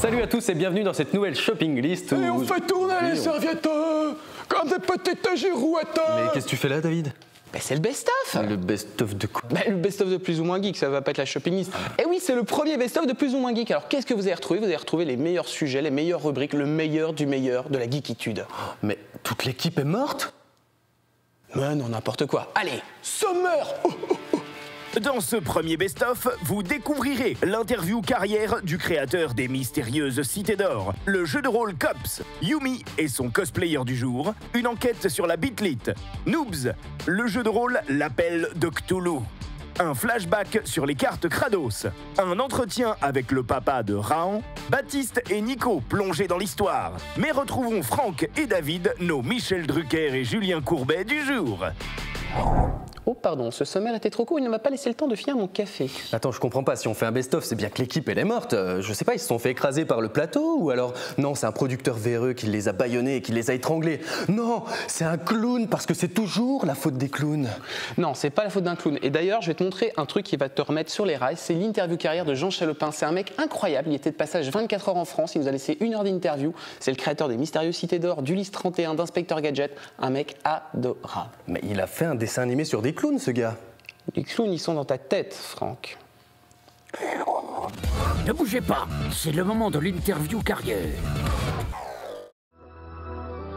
Salut à tous et bienvenue dans cette nouvelle shopping list. Et on fait tourner les serviettes comme des petites girouettes. Mais qu'est-ce que tu fais là, David? C'est le best-of. Le best-of de quoi? Le best-of de Plus ou Moins Geek, ça va pas être la shopping list. Et oui, c'est le premier best-of de Plus ou Moins Geek. Alors qu'est-ce que vous allez retrouver? Vous allez retrouver les meilleurs sujets, les meilleures rubriques, le meilleur du meilleur de la geekitude. Mais toute l'équipe est morte? Mais non, n'importe quoi. Allez, sommaire. Dans ce premier best-of, vous découvrirez l'interview carrière du créateur des mystérieuses Cités d'Or, le jeu de rôle Cops, Yumi et son cosplayer du jour, une enquête sur la Bitlit, Noobs, le jeu de rôle L'Appel de Cthulhu, un flashback sur les cartes Kratos, un entretien avec le papa de Raon, Baptiste et Nico plongés dans l'histoire. Mais retrouvons Franck et David, nos Michel Drucker et Julien Courbet du jour. Oh pardon, ce sommaire était trop court, il ne m'a pas laissé le temps de finir mon café. Attends, je comprends pas, si on fait un best-of, c'est bien que l'équipe elle est morte. Je sais pas, ils se sont fait écraser par le plateau ou alors non, c'est un producteur véreux qui les a bâillonnés et qui les a étranglés. Non, c'est un clown parce que c'est toujours la faute des clowns. Non, c'est pas la faute d'un clown. Et d'ailleurs, je vais te montrer un truc qui va te remettre sur les rails, c'est l'interview carrière de Jean Chalopin. C'est un mec incroyable, il était de passage 24 heures en France, il nous a laissé 1 heure d'interview. C'est le créateur des mystérieuses Cités d'Or, d'Ulysse 31, d'Inspecteur Gadget, un mec adorable. Mais il a fait un dessin animé sur des clowns, ce gars. Les clowns, ils sont dans ta tête, Franck. Ne bougez pas, c'est le moment de l'interview carrière.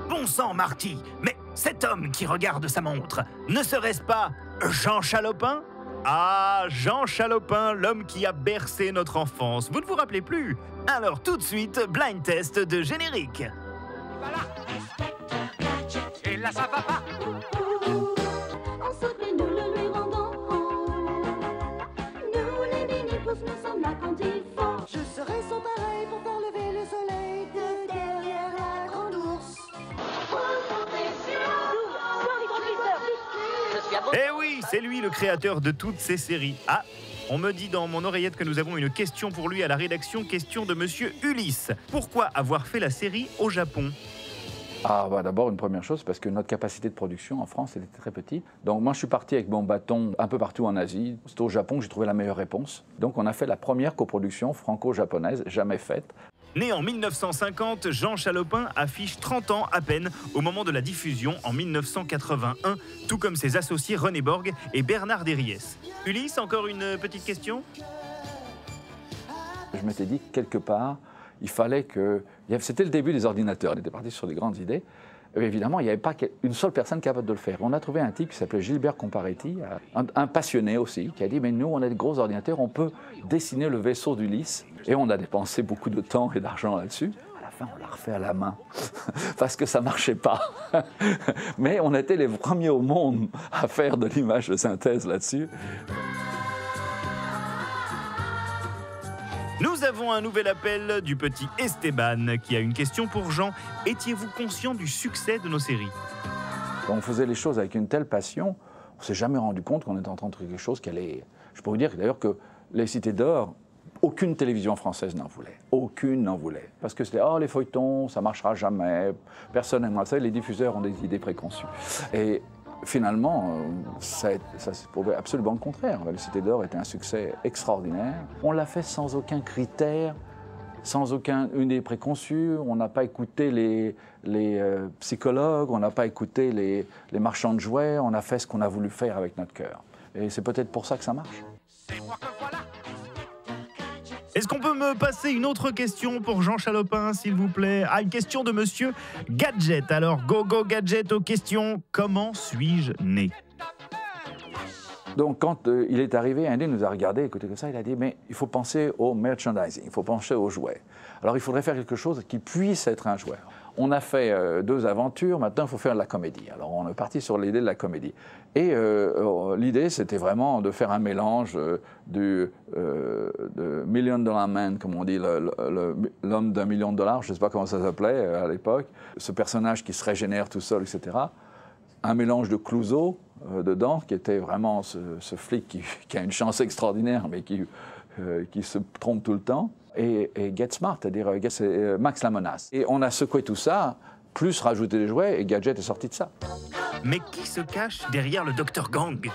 Bon sang, Marty, mais cet homme qui regarde sa montre, ne serait-ce pas Jean Chalopin? Ah, Jean Chalopin, l'homme qui a bercé notre enfance. Vous ne vous rappelez plus? Alors tout de suite, blind test de générique. Et là, ça va pas. Nous le lui rendons. Nous les mini-pousses, nous sommes là quand il faut. Je serai son pareil pour faire lever le soleil de derrière la grande ours. Eh oui, c'est lui le créateur de toutes ces séries. Ah, on me dit dans mon oreillette que nous avons une question pour lui à la rédaction, question de monsieur Ulysse. Pourquoi avoir fait la série au Japon ? D'abord, une première chose, parce que notre capacité de production en France était très petite. Donc moi, je suis parti avec mon bâton un peu partout en Asie. C'est au Japon que j'ai trouvé la meilleure réponse. Donc on a fait la première coproduction franco-japonaise jamais faite. Né en 1950, Jean Chalopin affiche 30 ans à peine au moment de la diffusion en 1981, tout comme ses associés René Borg et Bernard Derriès. Ulysse, encore une petite question ? Je m'étais dit, quelque part, il fallait que... C'était le début des ordinateurs, on était parti sur des grandes idées. Et évidemment, il n'y avait pas une seule personne capable de le faire. On a trouvé un type qui s'appelait Gilbert Comparetti, un passionné aussi, qui a dit « Mais nous, on a des gros ordinateurs, on peut dessiner le vaisseau d'Ulysse. » Et on a dépensé beaucoup de temps et d'argent là-dessus. À la fin, on l'a refait à la main, parce que ça ne marchait pas. Mais on était les premiers au monde à faire de l'image de synthèse là-dessus. Nous avons un nouvel appel du petit Esteban qui a une question pour Jean. Étiez-vous conscient du succès de nos séries ? On faisait les choses avec une telle passion, on ne s'est jamais rendu compte qu'on était en train de faire quelque chose qui allait... Je peux vous dire d'ailleurs que les Cités d'Or, aucune télévision française n'en voulait. Aucune n'en voulait. Parce que c'était « Oh, les feuilletons, ça ne marchera jamais. Personne n'aimera ça. » Les diffuseurs ont des idées préconçues. Et finalement, ça s'est prouvé absolument le contraire. Les Cités d'Or était un succès extraordinaire. On l'a fait sans aucun critère, sans aucune idée préconçue. On n'a pas écouté les psychologues, on n'a pas écouté les marchands de jouets. On a fait ce qu'on a voulu faire avec notre cœur. Et c'est peut-être pour ça que ça marche. Est-ce qu'on peut me passer une autre question pour Jean Chalopin, s'il vous plaît? Ah, une question de monsieur Gadget. Alors, go Gadget aux questions. Comment suis-je né? Donc, quand il est arrivé, Andy nous a regardé, écoutez comme ça, il a dit « Mais il faut penser au merchandising, il faut penser aux jouets. Alors, il faudrait faire quelque chose qui puisse être un jouet. » On a fait 2 aventures, maintenant il faut faire de la comédie. Alors on est parti sur l'idée de la comédie. Et l'idée c'était vraiment de faire un mélange de Million Dollar Man, comme on dit, l'homme d'1 million de dollars, je ne sais pas comment ça s'appelait à l'époque, ce personnage qui se régénère tout seul, etc. Un mélange de Clouseau dedans, qui était vraiment ce flic qui a une chance extraordinaire, mais qui se trompe tout le temps. Et Get Smart, c'est-à-dire Max la menace. Et on a secoué tout ça plus rajouter des jouets, et Gadget est sorti de ça. Mais qui se cache derrière le Dr Gang?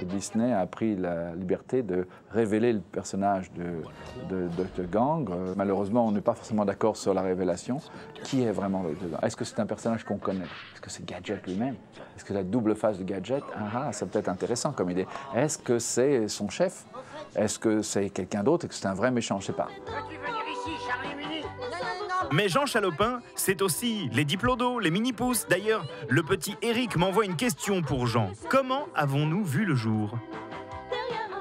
Et Disney a pris la liberté de révéler le personnage de Dr Gang. Malheureusement, on n'est pas forcément d'accord sur la révélation. Qui est vraiment Dr Gang? Est-ce que c'est un personnage qu'on connaît? Est-ce que c'est Gadget lui-même? Est-ce que la double face de Gadget, c'est peut-être intéressant comme idée. Est-ce que c'est son chef? Est-ce que c'est quelqu'un d'autre? Est-ce que c'est un vrai méchant? Je ne sais pas. Mais Jean Chalopin, c'est aussi les Diplodos, les Mini-Pouces. D'ailleurs, le petit Eric m'envoie une question pour Jean. Comment avons-nous vu le jour?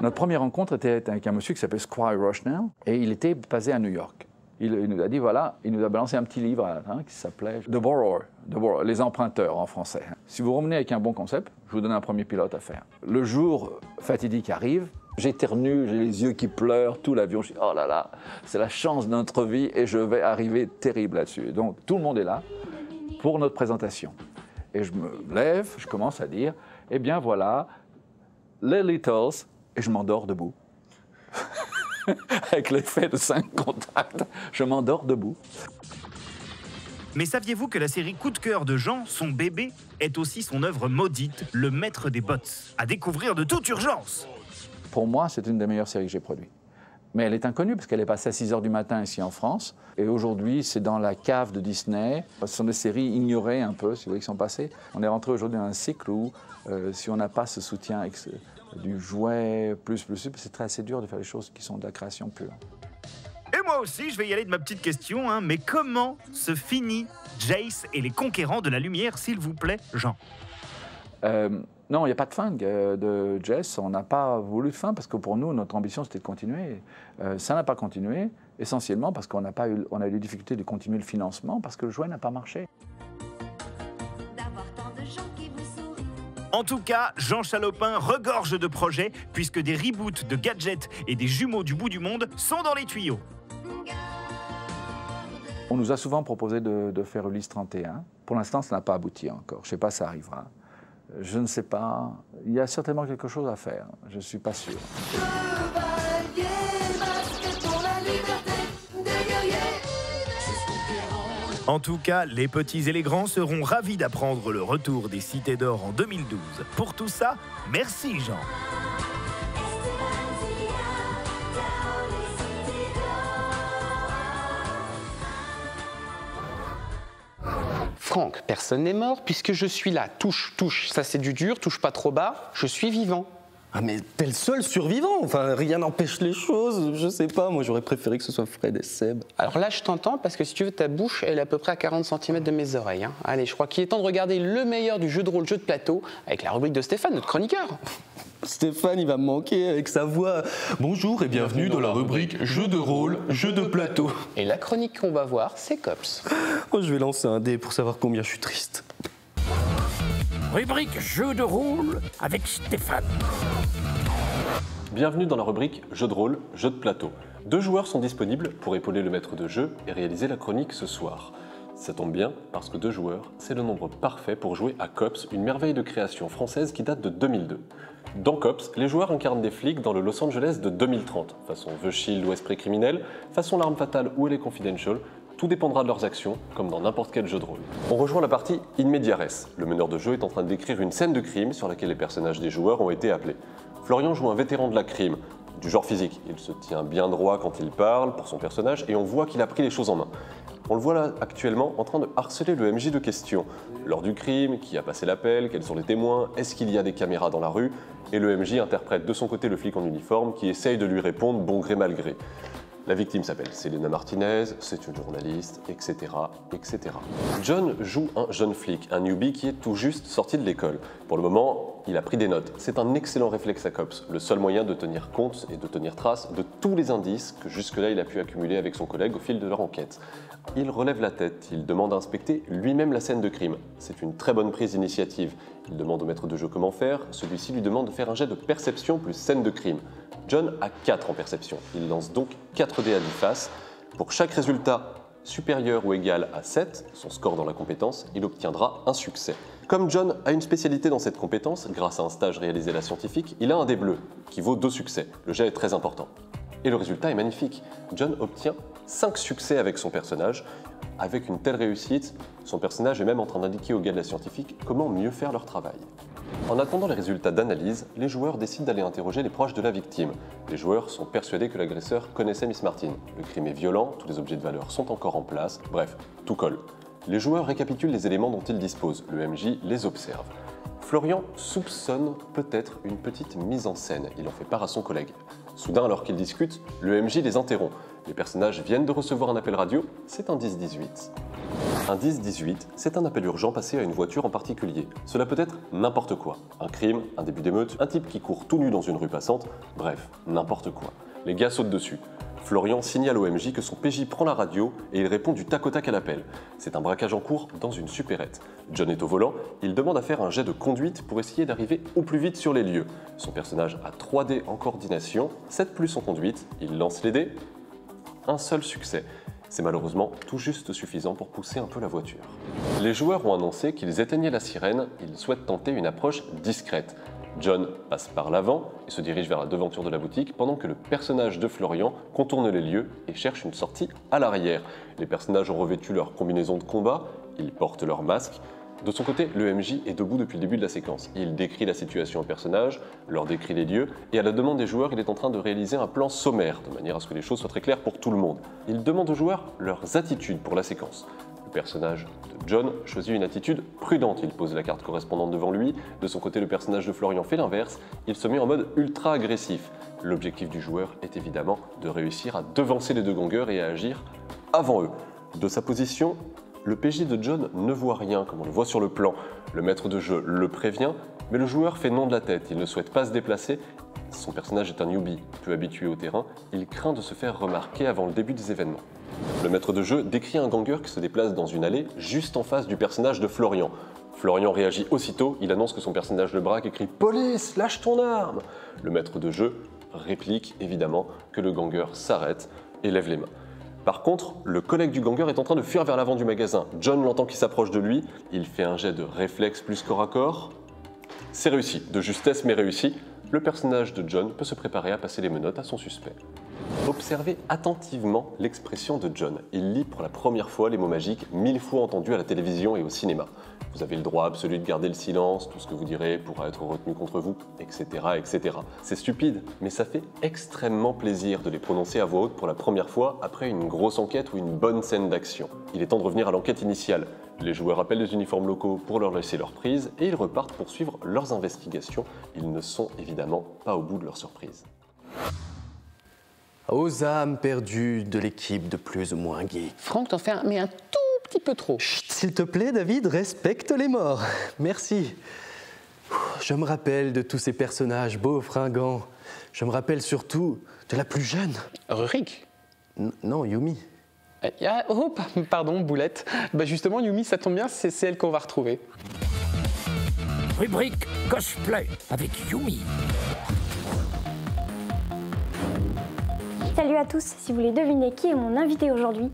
Notre première rencontre était avec un monsieur qui s'appelait Squire Rochnell et il était basé à New York. Il nous a dit, voilà, il nous a balancé un petit livre qui s'appelait The Borrower, les emprunteurs en français. Si vous revenez avec un bon concept, je vous donne un premier pilote à faire. Le jour fatidique arrive, j'éternue, j'ai les yeux qui pleurent, tout l'avion, je dis, oh là là, c'est la chance de notre vie et je vais arriver terrible là-dessus. Donc tout le monde est là pour notre présentation. Et je me lève, je commence à dire, eh bien voilà, les Littles, et je m'endors debout. Avec l'effet de 5 contacts, je m'endors debout. Mais saviez-vous que la série Coup de cœur de Jean, son bébé, est aussi son œuvre maudite, Le Maître des Bottes, à découvrir de toute urgence? Pour moi, c'est une des meilleures séries que j'ai produites. Mais elle est inconnue parce qu'elle est passée à 6 h du matin ici en France. Et aujourd'hui, c'est dans la cave de Disney. Ce sont des séries ignorées un peu, si vous voyez, qui sont passées. On est rentré aujourd'hui dans un cycle où, si on n'a pas ce soutien du jouet, c'est assez dur de faire des choses qui sont de la création pure. Et moi aussi, je vais y aller de ma petite question, mais comment se finit Jace et les Conquérants de la Lumière, s'il vous plaît, Jean? Non, il n'y a pas de fin de Jace. On n'a pas voulu de fin parce que pour nous, notre ambition, c'était de continuer. Ça n'a pas continué, essentiellement parce qu'on a eu des difficultés de continuer le financement parce que le jouet n'a pas marché. En tout cas, Jean Chalopin regorge de projets puisque des reboots de gadgets et des jumeaux du bout du monde sont dans les tuyaux. On nous a souvent proposé de faire Ulysse 31. Pour l'instant, ça n'a pas abouti encore. Je ne sais pas si ça arrivera. Je ne sais pas. Il y a certainement quelque chose à faire. Je ne suis pas sûr. En tout cas, les petits et les grands seront ravis d'apprendre le retour des Cités d'Or en 2012. Pour tout ça, merci Jean. Franck, personne n'est mort puisque je suis là. Touche, touche, ça c'est du dur, touche pas trop bas, je suis vivant. Ah mais t'es le seul survivant, enfin rien n'empêche les choses, je sais pas, moi j'aurais préféré que ce soit Fred et Seb. Alors là je t'entends parce que si tu veux ta bouche elle est à peu près à 40 cm de mes oreilles. Allez, je crois qu'il est temps de regarder le meilleur du jeu de rôle, jeu de plateau, avec la rubrique de Stéphane, notre chroniqueur. Stéphane, il va me manquer avec sa voix. Bonjour et bienvenue dans la rubrique jeu de rôle, jeu de plateau. Et la chronique qu'on va voir, c'est Cops. Oh, je vais lancer un dé pour savoir combien je suis triste. Rubrique jeu de rôle avec Stéphane. Bienvenue dans la rubrique jeu de rôle, jeu de plateau. 2 joueurs sont disponibles pour épauler le maître de jeu et réaliser la chronique ce soir. Ça tombe bien parce que 2 joueurs, c'est le nombre parfait pour jouer à Cops, une merveille de création française qui date de 2002. Dans Cops, les joueurs incarnent des flics dans le Los Angeles de 2030, façon The Shield ou Esprit criminel, façon L'Arme fatale ou LA Confidential. Tout dépendra de leurs actions, comme dans n'importe quel jeu de rôle. On rejoint la partie in media res. Le meneur de jeu est en train de décrire une scène de crime sur laquelle les personnages des joueurs ont été appelés. Florian joue un vétéran de la crime, du genre physique. Il se tient bien droit quand il parle pour son personnage et on voit qu'il a pris les choses en main. On le voit là actuellement en train de harceler le MJ de questions. Lors du crime, qui a passé l'appel, quels sont les témoins, est-ce qu'il y a des caméras dans la rue? Et le MJ interprète de son côté le flic en uniforme qui essaye de lui répondre bon gré mal gré. La victime s'appelle Selena Martinez, c'est une journaliste, etc., etc. John joue un jeune flic, un newbie qui est tout juste sorti de l'école. Pour le moment, il a pris des notes. C'est un excellent réflexe à Cops, le seul moyen de tenir compte et de tenir trace de tous les indices que jusque-là il a pu accumuler avec son collègue au fil de leur enquête. Il relève la tête, il demande à inspecter lui-même la scène de crime. C'est une très bonne prise d'initiative. Il demande au maître de jeu comment faire, celui-ci lui demande de faire un jet de perception plus scène de crime. John a 4 en perception, il lance donc 4 dés à 10 faces. Pour chaque résultat supérieur ou égal à 7, son score dans la compétence, il obtiendra un succès. Comme John a une spécialité dans cette compétence, grâce à un stage réalisé à la scientifique, il a un dé bleu, qui vaut 2 succès. Le jet est très important. Et le résultat est magnifique. John obtient 5 succès avec son personnage, Avec une telle réussite, son personnage est même en train d'indiquer aux gars de la scientifique comment mieux faire leur travail. En attendant les résultats d'analyse, les joueurs décident d'aller interroger les proches de la victime. Les joueurs sont persuadés que l'agresseur connaissait Miss Martin. Le crime est violent, tous les objets de valeur sont encore en place, bref, tout colle. Les joueurs récapitulent les éléments dont ils disposent, le MJ les observe. Florian soupçonne peut-être une petite mise en scène, il en fait part à son collègue. Soudain, alors qu'ils discutent, le MJ les interrompt. Les personnages viennent de recevoir un appel radio, c'est un 10-18. Un 10-18, c'est un appel urgent passé à une voiture en particulier. Cela peut être n'importe quoi. Un crime, un début d'émeute, un type qui court tout nu dans une rue passante, bref, n'importe quoi. Les gars sautent dessus. Florian signale au MJ que son PJ prend la radio et il répond du tac au tac à l'appel. C'est un braquage en cours dans une supérette. John est au volant, il demande à faire un jet de conduite pour essayer d'arriver au plus vite sur les lieux. Son personnage a 3 dés en coordination, 7 plus en conduite, il lance les dés. Un seul succès. C'est malheureusement tout juste suffisant pour pousser un peu la voiture. Les joueurs ont annoncé qu'ils éteignaient la sirène, ils souhaitent tenter une approche discrète. John passe par l'avant et se dirige vers la devanture de la boutique pendant que le personnage de Florian contourne les lieux et cherche une sortie à l'arrière. Les personnages ont revêtu leur combinaison de combat, ils portent leur masque. De son côté, le MJ est debout depuis le début de la séquence. Il décrit la situation aux personnages, leur décrit les lieux, et à la demande des joueurs, il est en train de réaliser un plan sommaire, de manière à ce que les choses soient très claires pour tout le monde. Il demande aux joueurs leurs attitudes pour la séquence. Le personnage de John choisit une attitude prudente, il pose la carte correspondante devant lui. De son côté, le personnage de Florian fait l'inverse, il se met en mode ultra agressif. L'objectif du joueur est évidemment de réussir à devancer les deux gangers et à agir avant eux. De sa position, le PJ de John ne voit rien, comme on le voit sur le plan. Le maître de jeu le prévient, mais le joueur fait non de la tête, il ne souhaite pas se déplacer. Son personnage est un newbie, peu habitué au terrain, il craint de se faire remarquer avant le début des événements. Le maître de jeu décrit un ganger qui se déplace dans une allée juste en face du personnage de Florian. Florian réagit aussitôt, il annonce que son personnage le braque et crie « Police, lâche ton arme !» Le maître de jeu réplique évidemment que le ganger s'arrête et lève les mains. Par contre, le collègue du ganger est en train de fuir vers l'avant du magasin. John l'entend qui s'approche de lui, il fait un jet de réflexe plus corps à corps. C'est réussi, de justesse mais réussi. Le personnage de John peut se préparer à passer les menottes à son suspect. Observez attentivement l'expression de John. Il lit pour la première fois les mots magiques 1000 fois entendus à la télévision et au cinéma. Vous avez le droit absolu de garder le silence, tout ce que vous direz pourra être retenu contre vous, etc. etc. C'est stupide, mais ça fait extrêmement plaisir de les prononcer à voix haute pour la première fois après une grosse enquête ou une bonne scène d'action. Il est temps de revenir à l'enquête initiale. Les joueurs appellent les uniformes locaux pour leur laisser leur prise et ils repartent pour suivre leurs investigations. Ils ne sont évidemment pas au bout de leur surprise. Aux âmes perdues de l'équipe de plus ou moins geek. Franck, t'en fais un tout petit peu trop. Chut, s'il te plaît, David, respecte les morts. Merci. Je me rappelle de tous ces personnages beaux, fringants. Je me rappelle surtout de la plus jeune. Rurik. Non, Yumi. Oh, pardon, Boulette. Bah justement, Yumi, ça tombe bien, c'est elle qu'on va retrouver. Rubrique cosplay avec Yumi. Salut à tous, si vous voulez deviner qui est mon invité aujourd'hui,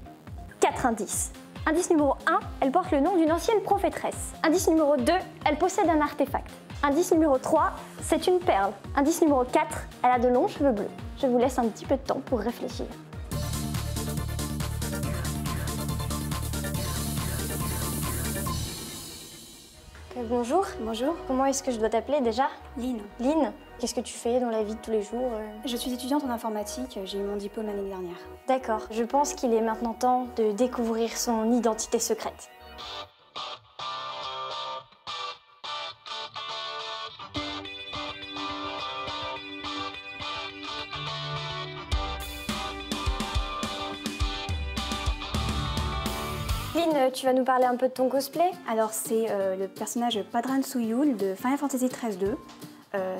4 indices. Indice numéro 1, elle porte le nom d'une ancienne prophétresse. Indice numéro 2, elle possède un artefact. Indice numéro 3, c'est une perle. Indice numéro 4, elle a de longs cheveux bleus. Je vous laisse un petit peu de temps pour réfléchir. Bonjour. Bonjour. Comment est-ce que je dois t'appeler déjà? Lynn. Lynn, qu'est-ce que tu fais dans la vie de tous les jours? Je suis étudiante en informatique, j'ai eu mon diplôme l'année dernière. D'accord. Je pense qu'il est maintenant temps de découvrir son identité secrète. Lynn, tu vas nous parler un peu de ton cosplay? Alors c'est le personnage Padran Suyul de Final Fantasy XIII-2.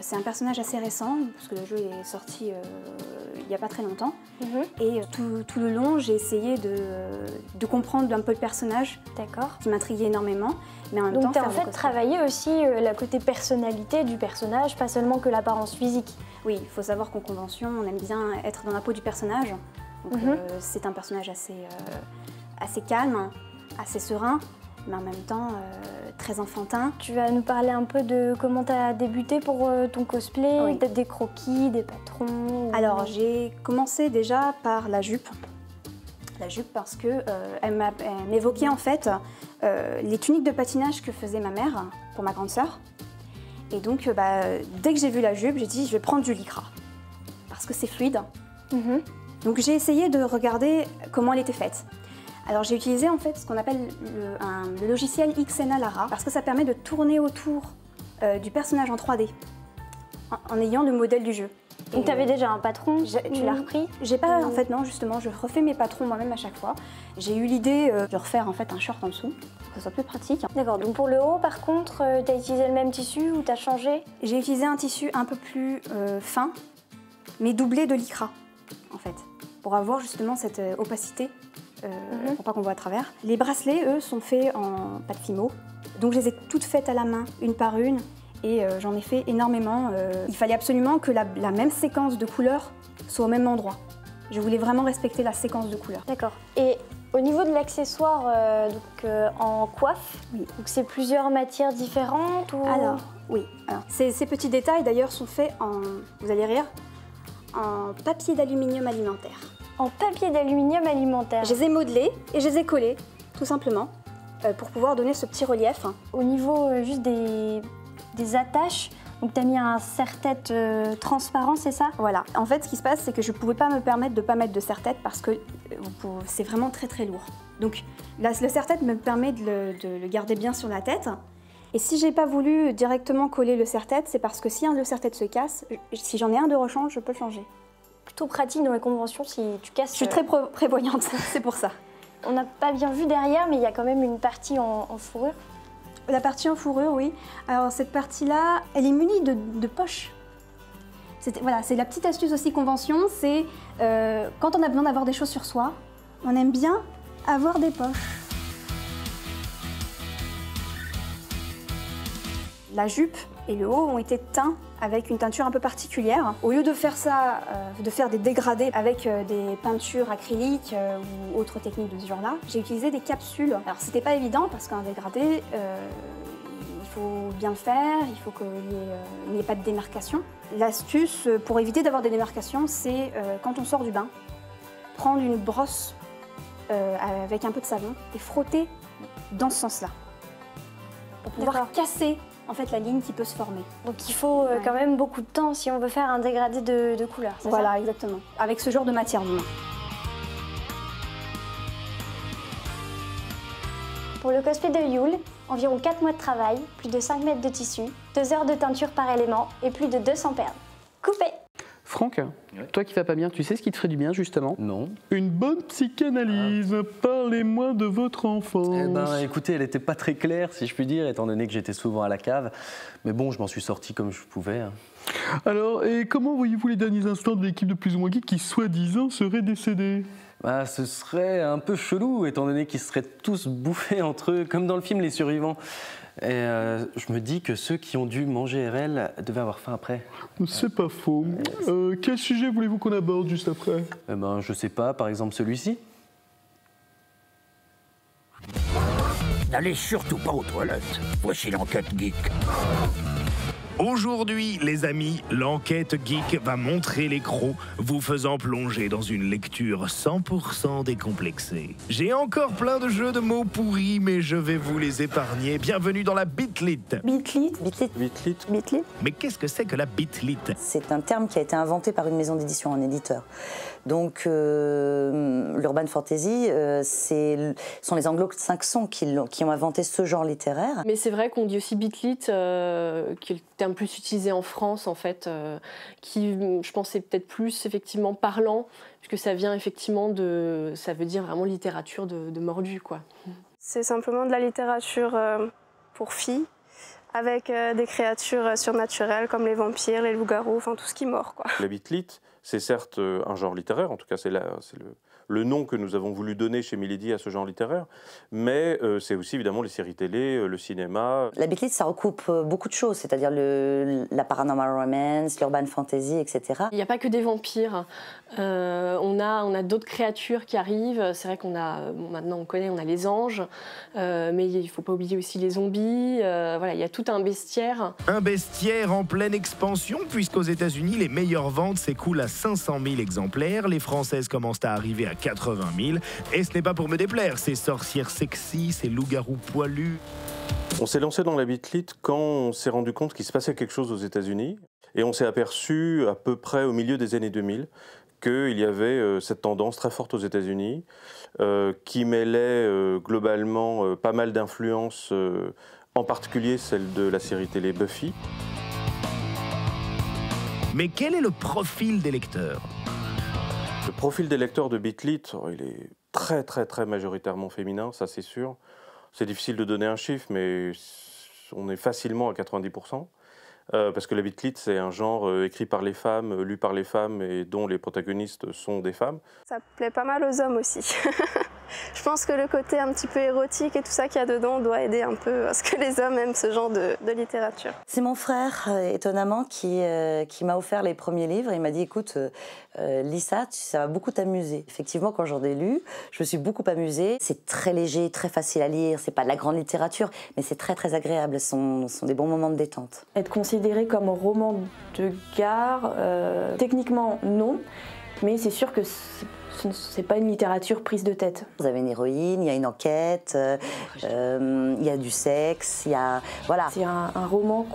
C'est un personnage assez récent, parce que le jeu est sorti il n'y a pas très longtemps. Et tout le long, j'ai essayé de comprendre un peu le personnage, qui m'intriguait énormément. Mais en même temps, donc tu as en fait travaillé aussi la côté personnalité du personnage, pas seulement que l'apparence physique. Oui, il faut savoir qu'en convention, on aime bien être dans la peau du personnage. Donc c'est un personnage assez calme, assez serein, mais en même temps très enfantin. Tu vas nous parler un peu de comment tu as débuté pour ton cosplay, Oui. peut-être des croquis, des patrons? Alors j'ai commencé déjà par la jupe. la jupe parce que elle m'évoquait en fait les tuniques de patinage que faisait ma mère pour ma grande sœur. Et donc, dès que j'ai vu la jupe, j'ai dit je vais prendre du lycra parce que c'est fluide. Donc j'ai essayé de regarder comment elle était faite. Alors j'ai utilisé en fait ce qu'on appelle le logiciel Xena Lara parce que ça permet de tourner autour du personnage en 3D en ayant le modèle du jeu. Donc tu avais déjà un patron, tu l'as repris? J'ai pas, en fait non, justement, je refais mes patrons moi-même à chaque fois. J'ai eu l'idée de refaire en fait un short en dessous, pour que ce soit plus pratique. D'accord, donc pour le haut par contre, tu as utilisé le même tissu ou tu as changé? J'ai utilisé un tissu un peu plus fin, mais doublé de lycra, en fait, pour avoir justement cette opacité, pour pas qu'on voit à travers. Les bracelets, eux, sont faits en pâte Fimo, donc je les ai toutes faites à la main, une par une. Et j'en ai fait énormément. Il fallait absolument que la même séquence de couleurs soit au même endroit. Je voulais vraiment respecter la séquence de couleurs. D'accord. Et au niveau de l'accessoire en coiffe, oui. Donc c'est plusieurs matières différentes ou... Alors, oui. Alors, ces petits détails d'ailleurs sont faits en, vous allez rire, en papier d'aluminium alimentaire. En papier d'aluminium alimentaire. Je les ai modelés et je les ai collés, tout simplement, pour pouvoir donner ce petit relief. Au niveau juste des attaches, donc tu as mis un serre-tête transparent, c'est ça? Voilà. En fait, ce qui se passe, c'est que je ne pouvais pas me permettre de ne pas mettre de serre-tête parce que c'est vraiment très très lourd. Donc là, le serre-tête me permet de le garder bien sur la tête. Et si j'ai pas voulu directement coller le serre-tête, c'est parce que si un de serre-tête se casse, si j'en ai un de rechange, je peux le changer. Plutôt pratique dans les conventions si tu casses. Je suis très prévoyante, c'est pour ça. On n'a pas bien vu derrière, mais il y a quand même une partie en fourrure. La partie en fourrure, oui. Alors cette partie-là, elle est munie de poches. Voilà, c'est la petite astuce aussi convention, c'est quand on a besoin d'avoir des choses sur soi, on aime bien avoir des poches. La jupe et le haut ont été teints avec une teinture un peu particulière. Au lieu de faire ça, de faire des dégradés avec des peintures acryliques ou autres techniques de ce genre-là, j'ai utilisé des capsules. Alors c'était pas évident parce qu'un dégradé, il faut bien le faire, il faut qu'il n'y ait pas de démarcation. L'astuce pour éviter d'avoir des démarcations, c'est quand on sort du bain, prendre une brosse avec un peu de savon et frotter dans ce sens-là pour pouvoir casser en fait la ligne qui peut se former. Donc il faut quand même beaucoup de temps si on veut faire un dégradé de couleur, c'est ça? Voilà, exactement. Avec ce genre de matière du moins. Pour le cosplay de Yule, environ 4 mois de travail, plus de 5 mètres de tissu, 2 heures de teinture par élément et plus de 200 perles. Coupé! Franck, toi qui vas pas bien, tu sais ce qui te ferait du bien justement? Non. Une bonne psychanalyse. Parlez-moi de votre enfance. Eh ben, écoutez, elle n'était pas très claire, si je puis dire, étant donné que j'étais souvent à la cave. Mais bon, je m'en suis sorti comme je pouvais. Alors, et comment voyez-vous les derniers instants de l'équipe de Plus ou Moins Geek qui, soi-disant, serait décédée? Ce serait un peu chelou, étant donné qu'ils seraient tous bouffés entre eux, comme dans le film Les Survivants. Et je me dis que ceux qui ont dû manger RL devaient avoir faim après. C'est pas faux. Quel sujet voulez-vous qu'on aborde juste après? Eh ben, je sais pas, par exemple celui-ci. N'allez surtout pas aux toilettes. Voici l'enquête geek. Aujourd'hui, les amis, l'enquête geek va montrer les crocs, vous faisant plonger dans une lecture 100% décomplexée. J'ai encore plein de jeux de mots pourris, mais je vais vous les épargner. Bienvenue dans la Bitlit. Bitlit? Bitlit. Mais qu'est-ce que c'est que la Bitlit? C'est un terme qui a été inventé par une maison d'édition, un éditeur. Donc, l'urban fantasy, sont les anglo-saxons qui ont inventé ce genre littéraire. Mais c'est vrai qu'on dit aussi bitlit, qui est le terme plus utilisé en France, en fait, qui, je pense, est peut-être plus effectivement parlant, puisque ça vient effectivement ça veut dire vraiment littérature de mordu, quoi. C'est simplement de la littérature pour filles, avec des créatures surnaturelles comme les vampires, les loups-garous, enfin tout ce qui mord, quoi. La bitlit, c'est certes un genre littéraire, en tout cas c'est le nom que nous avons voulu donner chez Milady à ce genre littéraire, mais c'est aussi évidemment les séries télé, le cinéma. La bitlit, ça recoupe beaucoup de choses, c'est-à-dire la paranormal romance, l'urban fantasy, etc. Il n'y a pas que des vampires, on a d'autres créatures qui arrivent, c'est vrai qu'on a, maintenant on connaît, on a les anges, mais il ne faut pas oublier aussi les zombies, voilà, il y a tout un bestiaire. Un bestiaire en pleine expansion, puisqu'aux États-Unis, les meilleures ventes s'écoulent à 500 000 exemplaires, les Françaises commencent à arriver à 80 000. Et ce n'est pas pour me déplaire, ces sorcières sexy, ces loups-garous poilus. On s'est lancé dans la Beat-Lit quand on s'est rendu compte qu'il se passait quelque chose aux États-Unis. Et on s'est aperçu à peu près au milieu des années 2000 qu'il y avait cette tendance très forte aux États-Unis qui mêlait globalement pas mal d'influences, en particulier celle de la série télé Buffy. Mais quel est le profil des lecteurs? Le profil des lecteurs de Beat-Lit, il est très majoritairement féminin, ça c'est sûr. C'est difficile de donner un chiffre, mais on est facilement à 90%. Parce que la Beat-Lit, c'est un genre écrit par les femmes, lu par les femmes et dont les protagonistes sont des femmes. Ça plaît pas mal aux hommes aussi. Je pense que le côté un petit peu érotique et tout ça qu'il y a dedans doit aider un peu à ce que les hommes aiment ce genre de littérature. C'est mon frère, étonnamment, qui m'a offert les premiers livres. Il m'a dit, écoute, lis ça, ça va beaucoup t'amuser. Effectivement, quand j'en ai lu, je me suis beaucoup amusée. C'est très léger, très facile à lire. C'est pas de la grande littérature, mais c'est très agréable. Ce sont des bons moments de détente. Être considéré comme un roman de gare, techniquement non, mais c'est sûr que c'est pas une littérature prise de tête. Vous avez une héroïne, il y a une enquête, il y a du sexe, il y a... Voilà. C'est un roman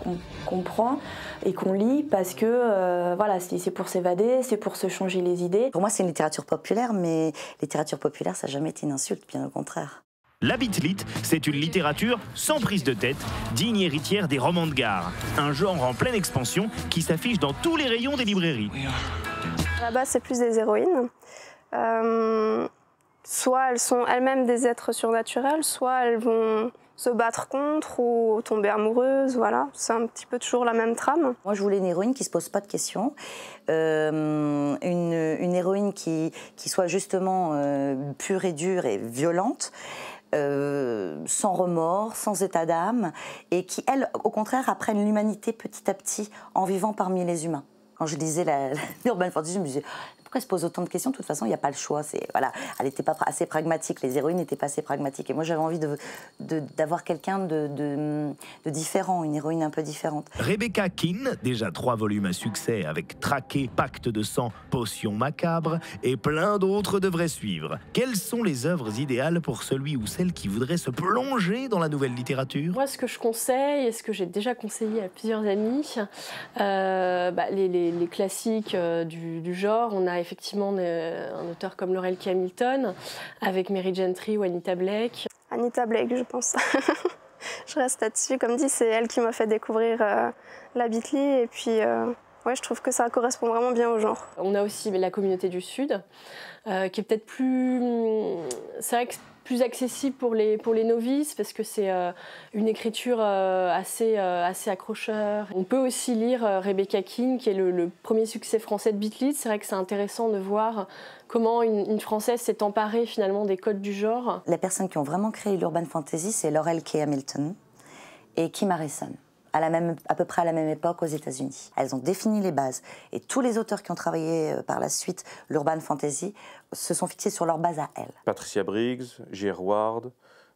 qu'on prend et qu'on lit parce que voilà, c'est pour s'évader, c'est pour se changer les idées. Pour moi, c'est une littérature populaire, mais littérature populaire, ça n'a jamais été une insulte, bien au contraire. La Beat-Lit, c'est une littérature sans prise de tête, digne héritière des romans de gare. Un genre en pleine expansion qui s'affiche dans tous les rayons des librairies. À la base, c'est plus des héroïnes. Soit elles sont elles-mêmes des êtres surnaturels, soit elles vont se battre contre ou tomber amoureuses, voilà. C'est un petit peu toujours la même trame. Moi, je voulais une héroïne qui ne se pose pas de questions, une héroïne qui soit justement pure et dure et violente, sans remords, sans état d'âme, et qui, elle, au contraire, apprenne l'humanité petit à petit en vivant parmi les humains. Quand je lisais l'urban fantasy, je me disais pourquoi elle se pose autant de questions? De toute façon, il n'y a pas le choix. Voilà, elle n'était pas assez pragmatique. Les héroïnes n'étaient pas assez pragmatiques. Et moi, j'avais envie d'avoir quelqu'un de différent, une héroïne un peu différente. Rebecca Keane, déjà 3 volumes à succès avec Traqué, Pacte de sang, Potion macabre et plein d'autres devraient suivre. Quelles sont les œuvres idéales pour celui ou celle qui voudrait se plonger dans la nouvelle littérature? Moi, ce que je conseille, et ce que j'ai déjà conseillé à plusieurs amis, les classiques du genre. On a effectivement un auteur comme Laurel K. Hamilton, avec Mary Gentry ou Anita Blake. Anita Blake, je pense. Je reste là-dessus. Comme dit, c'est elle qui m'a fait découvrir la Beat-Lit. Et puis, ouais, je trouve que ça correspond vraiment bien au genre. On a aussi La Communauté du Sud, qui est peut-être plus... C'est vrai que plus accessible pour les novices parce que c'est une écriture assez accrocheur. On peut aussi lire Rebecca Keane, qui est le premier succès français de Beat-Lit. C'est vrai que c'est intéressant de voir comment une Française s'est emparée finalement des codes du genre. Les personnes qui ont vraiment créé l'urban fantasy, c'est Laurel K. Hamilton et Kim Harrison. À peu près à la même époque aux États-Unis. Elles ont défini les bases. Et tous les auteurs qui ont travaillé par la suite l'urban fantasy se sont fixés sur leur base à elles. Patricia Briggs, J.R. Ward,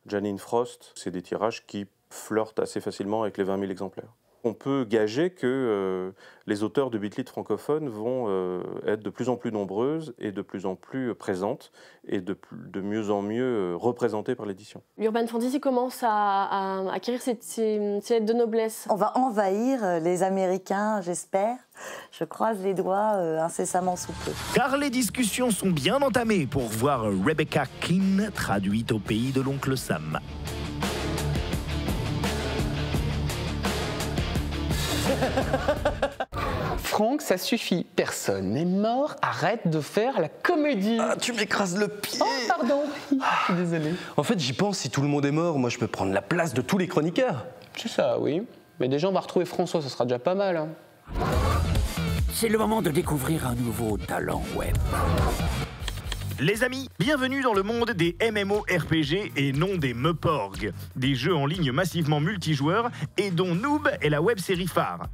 Janine Frost, c'est des tirages qui flirtent assez facilement avec les 20 000 exemplaires. On peut gager que les auteurs de Beat-Lit francophones vont être de plus en plus nombreuses et de plus en plus présentes et de mieux en mieux représentées par l'édition. L'urban fantasy commence à acquérir ses lettres de noblesse. On va envahir les Américains, j'espère. Je croise les doigts incessamment sous peu. Car les discussions sont bien entamées pour voir Rebecca Keane traduite au pays de l'oncle Sam. Franck, ça suffit. Personne n'est mort. Arrête de faire la comédie. Ah, tu m'écrases le pied. Oh, pardon. Je suis désolé. En fait, j'y pense, si tout le monde est mort, moi je peux prendre la place de tous les chroniqueurs. C'est ça, oui. Mais déjà, on va retrouver François, ça sera déjà pas mal. Hein. C'est le moment de découvrir un nouveau talent web. Les amis, bienvenue dans le monde des MMORPG et non des Meuporg, des jeux en ligne massivement multijoueurs et dont Noob est la web-série phare.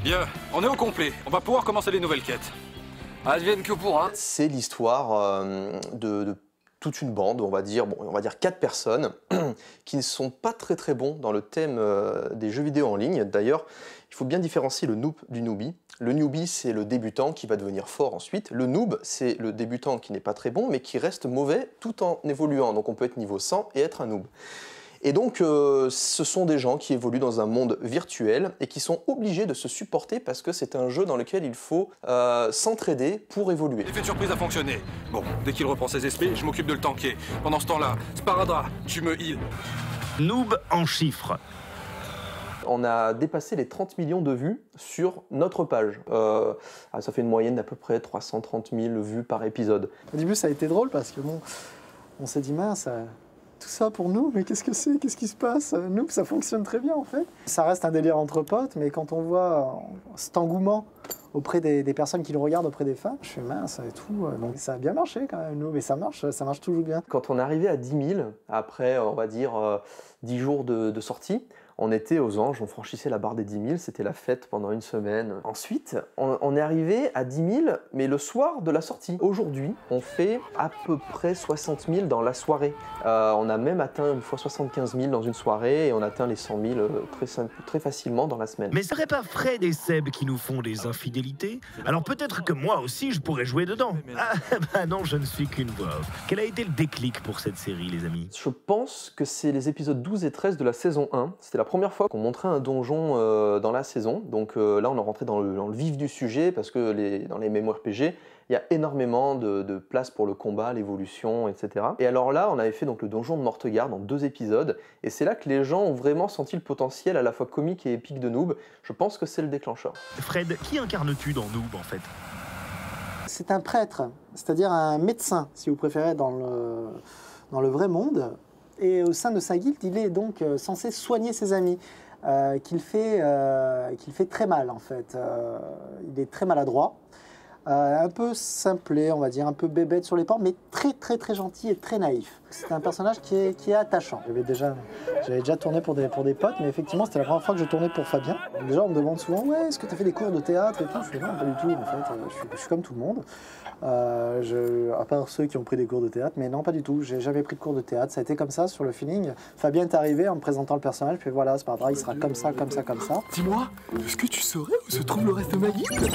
Bien, on est au complet, on va pouvoir commencer les nouvelles quêtes. Advienne que pourra. C'est l'histoire de toute une bande, on va dire 4 personnes, qui ne sont pas très très bons dans le thème des jeux vidéo en ligne. D'ailleurs, il faut bien différencier le noob du newbie. Le newbie, c'est le débutant qui va devenir fort ensuite. Le noob, c'est le débutant qui n'est pas très bon, mais qui reste mauvais tout en évoluant. Donc on peut être niveau 100 et être un noob. Et donc, ce sont des gens qui évoluent dans un monde virtuel et qui sont obligés de se supporter parce que c'est un jeu dans lequel il faut s'entraider pour évoluer. L'effet de surprise a fonctionné. Bon, dès qu'il reprend ses esprits, je m'occupe de le tanker. Pendant ce temps-là, Sparadrap, tu me heal. Noob en chiffres. On a dépassé les 30 millions de vues sur notre page. Ça fait une moyenne d'à peu près 330 000 vues par épisode. Au début, ça a été drôle parce que on s'est dit mince, tout ça pour nous, mais qu'est-ce que c'est? Qu'est-ce qui se passe? Nous, ça fonctionne très bien en fait. Ça reste un délire entre potes, mais quand on voit cet engouement auprès des personnes qui le regardent, auprès des fans, je fais mince et tout. Donc ça a bien marché quand même, nous, mais ça marche toujours bien. Quand on est arrivé à 10 000, après, on va dire, 10 jours de sortie, on était aux anges, on franchissait la barre des 10 000, c'était la fête pendant une semaine. Ensuite, on est arrivé à 10 000, mais le soir de la sortie. Aujourd'hui, on fait à peu près 60 000 dans la soirée. On a même atteint une fois 75 000 dans une soirée et on atteint les 100 000 très facilement dans la semaine. Mais ce serait pas Fred et Seb qui nous font des infidélités? Alors peut-être que moi aussi je pourrais jouer dedans. Ah bah non, je ne suis qu'une voix off. Quel a été le déclic pour cette série, les amis? Je pense que c'est les épisodes 12 et 13 de la saison 1. C'était la première fois qu'on montrait un donjon dans la saison. Donc là, on est rentré dans le vif du sujet parce que dans les MMORPG, il y a énormément de place pour le combat, l'évolution, etc. Et alors là, on avait fait donc le donjon de Mortegarde en 2 épisodes. Et c'est là que les gens ont vraiment senti le potentiel à la fois comique et épique de Noob. Je pense que c'est le déclencheur. Fred, qui incarnes-tu dans Noob en fait? C'est un prêtre, c'est-à-dire un médecin, si vous préférez, dans le vrai monde. Et au sein de sa guilde, il est donc censé soigner ses amis, qu'il fait très mal en fait. Il est très maladroit, un peu simplé, on va dire, un peu bébête sur les pans, mais très très très gentil et très naïf. C'est un personnage qui est attachant. J'avais déjà tourné pour des potes, mais effectivement c'était la première fois que je tournais pour Fabien. Donc déjà on me demande souvent, ouais, est-ce que tu as fait des cours de théâtre et tout? Je fais non, pas du tout, en fait, je suis comme tout le monde. À part ceux qui ont pris des cours de théâtre, mais non, pas du tout. J'ai jamais pris de cours de théâtre. Ça a été comme ça, sur le feeling. Fabien est arrivé en me présentant le personnage, puis voilà, c'est pas grave, il sera comme ça, comme ça, comme ça. Dis-moi, est-ce que tu saurais où se trouve le reste de ma guilde?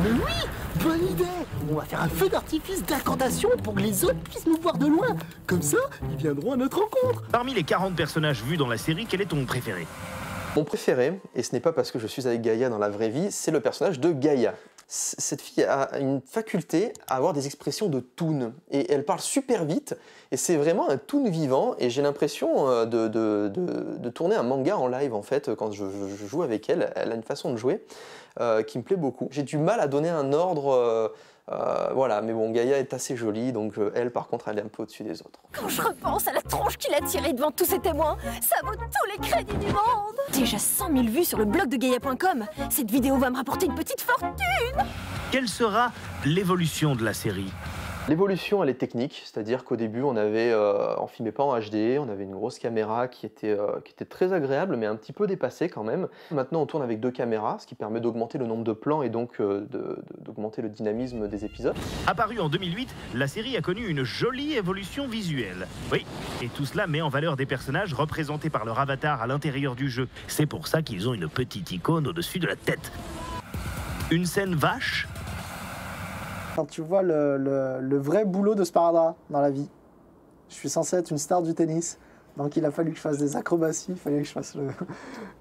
Mais oui, bonne idée! On va faire un feu d'artifice d'incantation pour que les autres puissent nous voir de loin. Comme ça, ils viendront à notre rencontre. Parmi les 40 personnages vus dans la série, quel est ton préféré? Mon préféré, et ce n'est pas parce que je suis avec Gaïa dans la vraie vie, c'est le personnage de Gaïa. Cette fille a une faculté à avoir des expressions de toon, et elle parle super vite, et c'est vraiment un toon vivant, et j'ai l'impression de tourner un manga en live en fait, quand je joue avec elle. Elle a une façon de jouer qui me plaît beaucoup. J'ai du mal à donner un ordre, voilà, mais bon, Gaïa est assez jolie, donc elle par contre elle est un peu au-dessus des autres. Quand je repense à la tronche qu'il a tirée devant tous ses témoins, ça vaut tous les crédits du monde. Déjà 100 000 vues sur le blog de Gaïa.com. Cette vidéo va me rapporter une petite fortune. Quelle sera l'évolution de la série? L'évolution, elle est technique, c'est-à-dire qu'au début, on filmait pas en HD, on avait une grosse caméra qui était très agréable, mais un petit peu dépassée quand même. Maintenant, on tourne avec 2 caméras, ce qui permet d'augmenter le nombre de plans et donc d'augmenter le dynamisme des épisodes. Apparue en 2008, la série a connu une jolie évolution visuelle. Oui, et tout cela met en valeur des personnages représentés par leur avatar à l'intérieur du jeu. C'est pour ça qu'ils ont une petite icône au-dessus de la tête. Une scène vache? Quand tu vois le vrai boulot de Sparadrap dans la vie. Je suis censé être une star du tennis, donc il a fallu que je fasse des acrobaties, il fallait que je fasse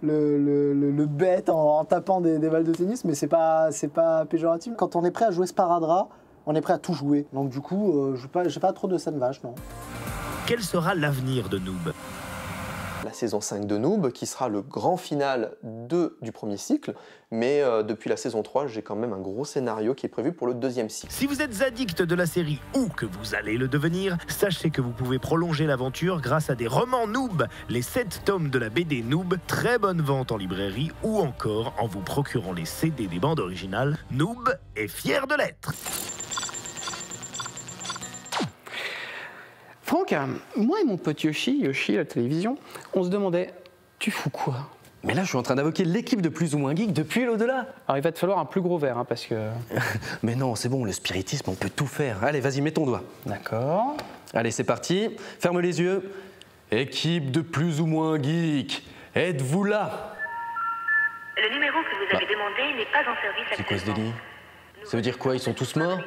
le bête en tapant des balles de tennis, mais c'est pas péjoratif. Quand on est prêt à jouer Sparadrap, on est prêt à tout jouer. Donc du coup, j'ai pas trop de scène vache, non. Quel sera l'avenir de Noob? La saison 5 de Noob, qui sera le grand final du premier cycle, mais depuis la saison 3, j'ai quand même un gros scénario qui est prévu pour le 2e cycle. Si vous êtes addict de la série ou que vous allez le devenir, sachez que vous pouvez prolonger l'aventure grâce à des romans Noob, les 7 tomes de la BD Noob, très bonne vente en librairie ou encore en vous procurant les CD des bandes originales. Noob est fier de l'être. Franck, moi et mon pote Yoshi à la télévision, on se demandait, tu fous quoi? Mais là, je suis en train d'invoquer l'équipe de plus ou moins geek depuis l'au-delà. Alors, il va te falloir un plus gros verre, hein, parce que... Mais non, c'est bon, le spiritisme, on peut tout faire. Allez, vas-y, mets ton doigt. D'accord. Allez, c'est parti. Ferme les yeux. Équipe de plus ou moins geek, êtes-vous là? Le numéro que vous avez demandé n'est pas en service C'est quoi ce délire? Ça veut dire quoi? Ils sont tous morts?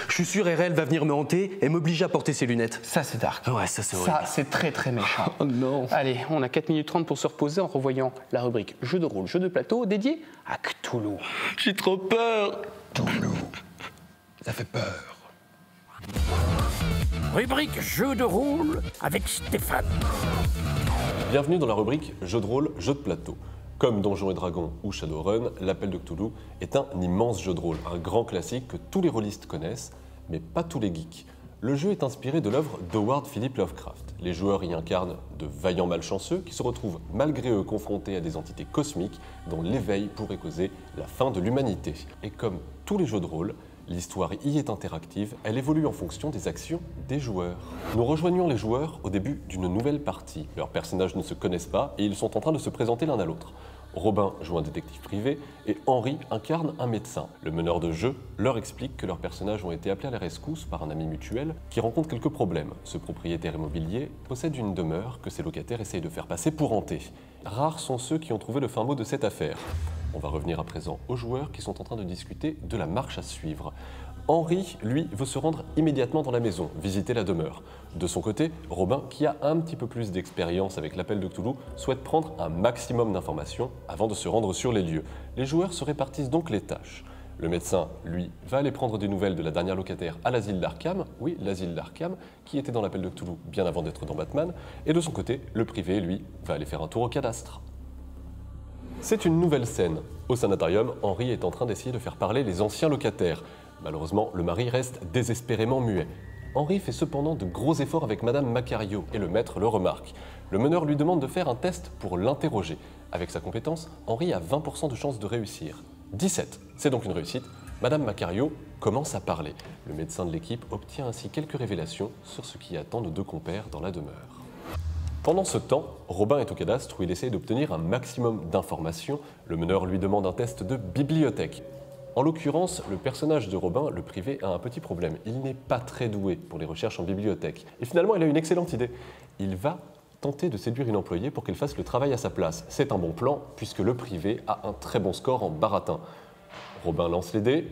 Je suis sûr RL va venir me hanter et m'obliger à porter ses lunettes. Ça, c'est dark. Ouais, ça, c'est horrible. Ça, c'est très très méchant. Oh non. Allez, on a 4 minutes 30 pour se reposer en revoyant la rubrique jeu de rôle, jeu de plateau dédié à Cthulhu. J'ai trop peur. Cthulhu. Ça fait peur. Rubrique jeu de rôle avec Stéphane. Bienvenue dans la rubrique jeu de rôle, jeu de plateau. Comme Donjons et Dragons ou Shadowrun, l'Appel de Cthulhu est un immense jeu de rôle, un grand classique que tous les rôlistes connaissent, mais pas tous les geeks. Le jeu est inspiré de l'œuvre d'Howard Philip Lovecraft. Les joueurs y incarnent de vaillants malchanceux qui se retrouvent malgré eux confrontés à des entités cosmiques dont l'éveil pourrait causer la fin de l'humanité. Et comme tous les jeux de rôle, l'histoire y est interactive, elle évolue en fonction des actions des joueurs. Nous rejoignons les joueurs au début d'une nouvelle partie. Leurs personnages ne se connaissent pas et ils sont en train de se présenter l'un à l'autre. Robin joue un détective privé et Henri incarne un médecin. Le meneur de jeu leur explique que leurs personnages ont été appelés à la rescousse par un ami mutuel qui rencontre quelques problèmes. Ce propriétaire immobilier possède une demeure que ses locataires essayent de faire passer pour hantée. Rares sont ceux qui ont trouvé le fin mot de cette affaire. On va revenir à présent aux joueurs qui sont en train de discuter de la marche à suivre. Henri, lui, veut se rendre immédiatement dans la maison, visiter la demeure. De son côté, Robin, qui a un petit peu plus d'expérience avec l'Appel de Cthulhu, souhaite prendre un maximum d'informations avant de se rendre sur les lieux. Les joueurs se répartissent donc les tâches. Le médecin, lui, va aller prendre des nouvelles de la dernière locataire à l'asile d'Arkham, oui, l'asile d'Arkham, qui était dans l'Appel de Cthulhu bien avant d'être dans Batman, et de son côté, le privé, lui, va aller faire un tour au cadastre. C'est une nouvelle scène. Au sanatorium, Henri est en train d'essayer de faire parler les anciens locataires. Malheureusement, le mari reste désespérément muet. Henri fait cependant de gros efforts avec Madame Macario et le maître le remarque. Le meneur lui demande de faire un test pour l'interroger. Avec sa compétence, Henri a 20% de chance de réussir. 17, c'est donc une réussite. Madame Macario commence à parler. Le médecin de l'équipe obtient ainsi quelques révélations sur ce qui attend nos deux compères dans la demeure. Pendant ce temps, Robin est au cadastre où il essaie d'obtenir un maximum d'informations. Le meneur lui demande un test de bibliothèque. En l'occurrence, le personnage de Robin, le privé, a un petit problème. Il n'est pas très doué pour les recherches en bibliothèque. Et finalement, il a une excellente idée. Il va tenter de séduire une employée pour qu'elle fasse le travail à sa place. C'est un bon plan, puisque le privé a un très bon score en baratin. Robin lance les dés.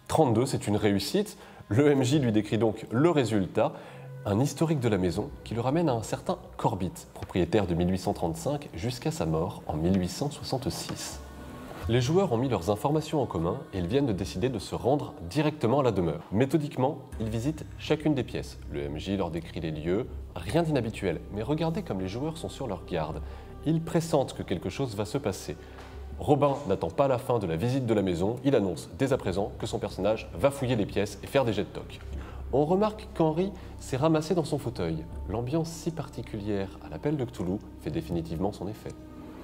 32, c'est une réussite. Le MJ lui décrit donc le résultat. Un historique de la maison qui le ramène à un certain Corbett, propriétaire de 1835 jusqu'à sa mort en 1866. Les joueurs ont mis leurs informations en commun et ils viennent de décider de se rendre directement à la demeure. Méthodiquement, ils visitent chacune des pièces. Le MJ leur décrit les lieux, rien d'inhabituel, mais regardez comme les joueurs sont sur leur garde. Ils pressentent que quelque chose va se passer. Robin n'attend pas la fin de la visite de la maison, il annonce dès à présent que son personnage va fouiller les pièces et faire des jets de toc. On remarque qu'Henri s'est ramassé dans son fauteuil. L'ambiance si particulière à l'Appel de Cthulhu fait définitivement son effet.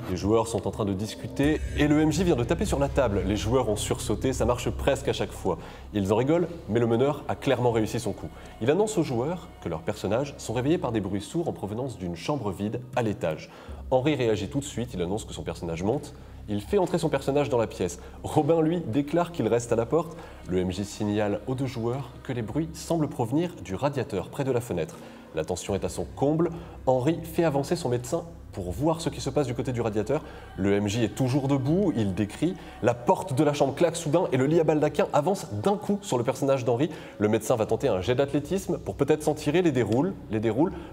Les joueurs sont en train de discuter et le MJ vient de taper sur la table. Les joueurs ont sursauté, ça marche presque à chaque fois. Ils en rigolent, mais le meneur a clairement réussi son coup. Il annonce aux joueurs que leurs personnages sont réveillés par des bruits sourds en provenance d'une chambre vide à l'étage. Henri réagit tout de suite, il annonce que son personnage monte. Il fait entrer son personnage dans la pièce. Robin, lui, déclare qu'il reste à la porte. Le MJ signale aux deux joueurs que les bruits semblent provenir du radiateur près de la fenêtre. La tension est à son comble. Henri fait avancer son médecin pour voir ce qui se passe du côté du radiateur. Le MJ est toujours debout, il décrit. La porte de la chambre claque soudain et le lit à baldaquin avance d'un coup sur le personnage d'Henri. Le médecin va tenter un jet d'athlétisme pour peut-être s'en tirer. Les dés roulent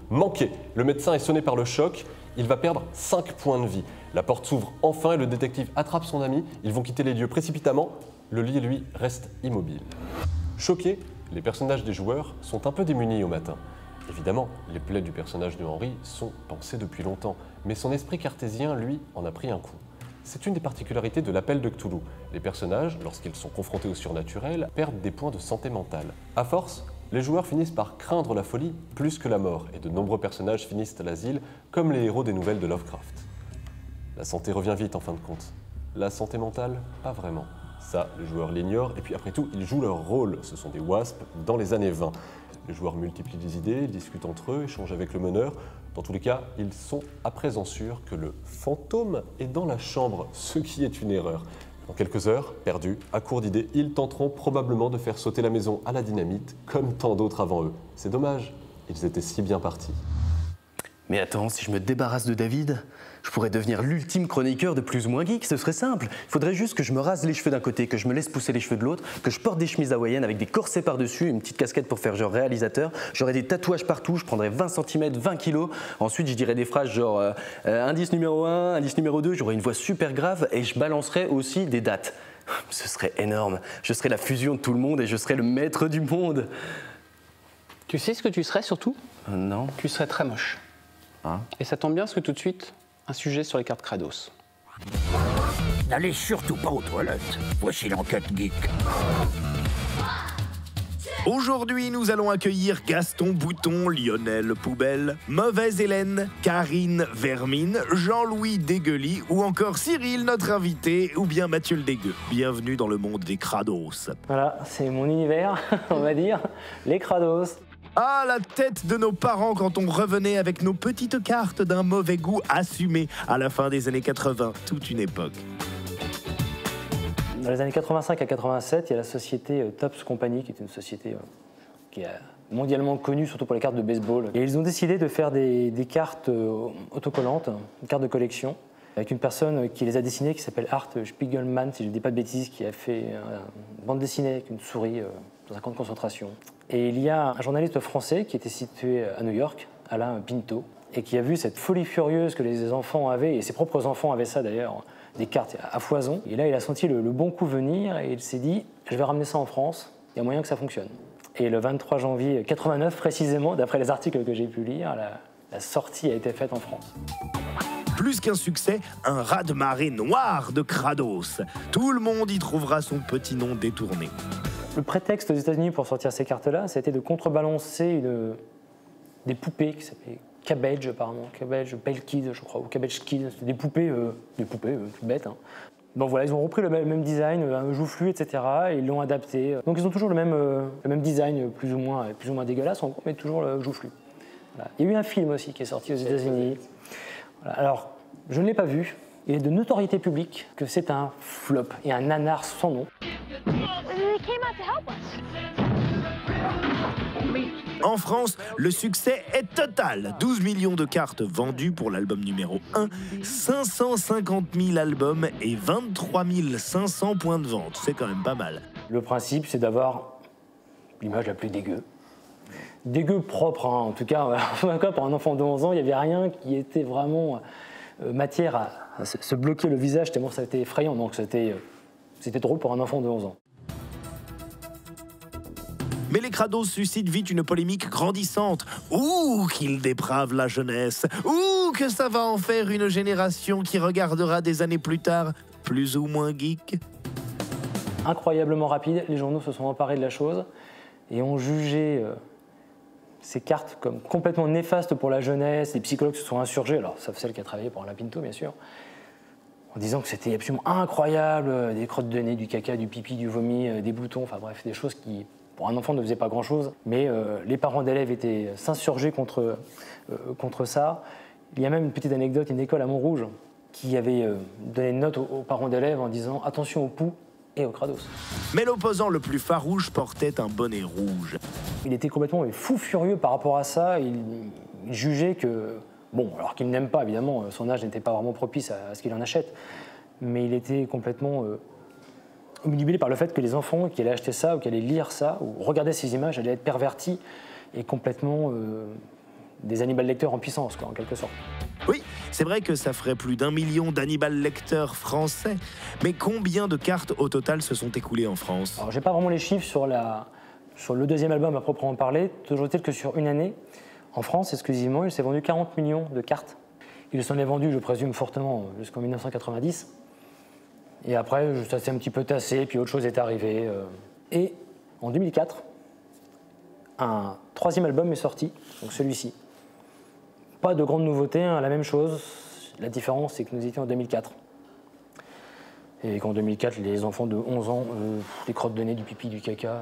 manqués. Le médecin est sonné par le choc. Il va perdre 5 points de vie. La porte s'ouvre enfin et le détective attrape son ami. Ils vont quitter les lieux précipitamment. Le lit, lui, reste immobile. Choqués, les personnages des joueurs sont un peu démunis au matin. Évidemment, les plaies du personnage de Henri sont pensées depuis longtemps, mais son esprit cartésien, lui, en a pris un coup. C'est une des particularités de l'Appel de Cthulhu. Les personnages, lorsqu'ils sont confrontés au surnaturel, perdent des points de santé mentale. À force, les joueurs finissent par craindre la folie plus que la mort, et de nombreux personnages finissent à l'asile, comme les héros des nouvelles de Lovecraft. La santé revient vite en fin de compte. La santé mentale, pas vraiment. Ça, les joueurs l'ignorent, et puis après tout, ils jouent leur rôle. Ce sont des WASP dans les années 20. Les joueurs multiplient les idées, discutent entre eux, échangent avec le meneur. Dans tous les cas, ils sont à présent sûrs que le fantôme est dans la chambre, ce qui est une erreur. Dans quelques heures, perdus, à court d'idées, ils tenteront probablement de faire sauter la maison à la dynamite, comme tant d'autres avant eux. C'est dommage, ils étaient si bien partis. Mais attends, si je me débarrasse de David, je pourrais devenir l'ultime chroniqueur de Plus ou Moins Geek, ce serait simple. Il faudrait juste que je me rase les cheveux d'un côté, que je me laisse pousser les cheveux de l'autre, que je porte des chemises hawaïennes avec des corsets par-dessus, une petite casquette pour faire genre réalisateur. J'aurais des tatouages partout, je prendrais 20 cm, 20 kg. Ensuite, je dirais des phrases genre indice numéro 1, indice numéro 2, j'aurais une voix super grave et je balancerais aussi des dates. Ce serait énorme. Je serais la fusion de tout le monde et je serais le maître du monde. Tu sais ce que tu serais surtout? Non. Tu serais très moche. Hein? Et ça tombe bien parce que tout de suite, un sujet sur les cartes Kratos. N'allez surtout pas aux toilettes. Voici l'enquête geek. Aujourd'hui, nous allons accueillir Gaston Bouton, Lionel Poubelle, Mauvaise Hélène, Karine Vermine, Jean-Louis Dégueulis ou encore Cyril, notre invité, ou bien Mathieu le Dégueu. Bienvenue dans le monde des Kratos. Voilà, c'est mon univers, on va dire, les Kratos. Ah, la tête de nos parents quand on revenait avec nos petites cartes d'un mauvais goût assumé à la fin des années 80, toute une époque. Dans les années 85 à 87, il y a la société Topps Company, qui est une société qui est mondialement connue, surtout pour les cartes de baseball. Et ils ont décidé de faire des cartes autocollantes, des cartes de collection, avec une personne qui les a dessinées, qui s'appelle Art Spiegelman, si je ne dis pas de bêtises, qui a fait une bande dessinée avec une souris dans un camp de concentration. Et il y a un journaliste français qui était situé à New York, Alain Pinto, et qui a vu cette folie furieuse que les enfants avaient, et ses propres enfants avaient ça d'ailleurs, des cartes à foison. Et là, il a senti le bon coup venir et il s'est dit « je vais ramener ça en France, il y a moyen que ça fonctionne ». Et le 23 janvier 89, précisément, d'après les articles que j'ai pu lire, la sortie a été faite en France. Plus qu'un succès, un raz-de-marée noir de Kratos. Tout le monde y trouvera son petit nom détourné. Le prétexte aux États-Unis pour sortir ces cartes-là, ça a été de contrebalancer des poupées qui s'appelaient Cabbage, apparemment. Cabbage Pale Kid, je crois, ou Cabbage Kid. C'était des poupées bêtes. Hein. Donc voilà, ils ont repris le même design, un joufflu, etc. Et ils l'ont adapté. Donc ils ont toujours le même design, plus ou moins dégueulasse, en gros, mais toujours le joufflu. Voilà. Il y a eu un film aussi qui est sorti aux États-Unis. Voilà. Alors, je ne l'ai pas vu. Il est de notoriété publique que c'est un flop et un nanar sans nom. En France, le succès est total. 12 millions de cartes vendues pour l'album numéro 1, 550 000 albums et 23 500 points de vente. C'est quand même pas mal. Le principe, c'est d'avoir l'image la plus dégueu. Dégueu propre, hein. En tout cas, pour un enfant de 11 ans, il n'y avait rien qui était vraiment matière à se bloquer le visage, tellement ça a été effrayant. Donc c'était drôle pour un enfant de 11 ans. Mais les Kratos suscitent vite une polémique grandissante. Ouh, qu'ils dépravent la jeunesse. Ouh, que ça va en faire une génération qui regardera des années plus tard, plus ou moins geek. Incroyablement rapide, les journaux se sont emparés de la chose et ont jugé ces cartes comme complètement néfastes pour la jeunesse. Les psychologues se sont insurgés, alors sauf celle qui a travaillé pour Alain Pinto, bien sûr, en disant que c'était absolument incroyable, des crottes de nez, du caca, du pipi, du vomi, des boutons, enfin bref, des choses qui, pour un enfant, ne faisaient pas grand-chose. Mais les parents d'élèves étaient s'insurger contre ça. Il y a même une petite anecdote, une école à Montrouge qui avait donné une note aux parents d'élèves en disant « attention aux poux et aux Kratos ». Mais l'opposant le plus farouche portait un bonnet rouge. Il était complètement fou furieux par rapport à ça. Il jugeait que, bon, alors qu'il n'aime pas, évidemment, son âge n'était pas vraiment propice à ce qu'il en achète, mais il était complètement omnibulé par le fait que les enfants qui allaient acheter ça ou qui allaient lire ça ou regarder ces images allaient être pervertis et complètement des Hannibal Lecter en puissance, quoi, en quelque sorte. Oui, c'est vrai que ça ferait plus d'1 million d'Hannibal Lecter français. Mais combien de cartes au total se sont écoulées en France? Alors, j'ai pas vraiment les chiffres sur le deuxième album à proprement parler. Toujours est-il que sur une année, en France exclusivement, il s'est vendu 40 millions de cartes. Il s'en est vendu, je présume, fortement jusqu'en 1990. Et après, ça s'est un petit peu tassé, puis autre chose est arrivé. Et en 2004, un troisième album est sorti, donc celui-ci. Pas de grande nouveauté, hein, la même chose. La différence, c'est que nous étions en 2004. Et qu'en 2004, les enfants de 11 ans, des crottes de nez, du pipi, du caca,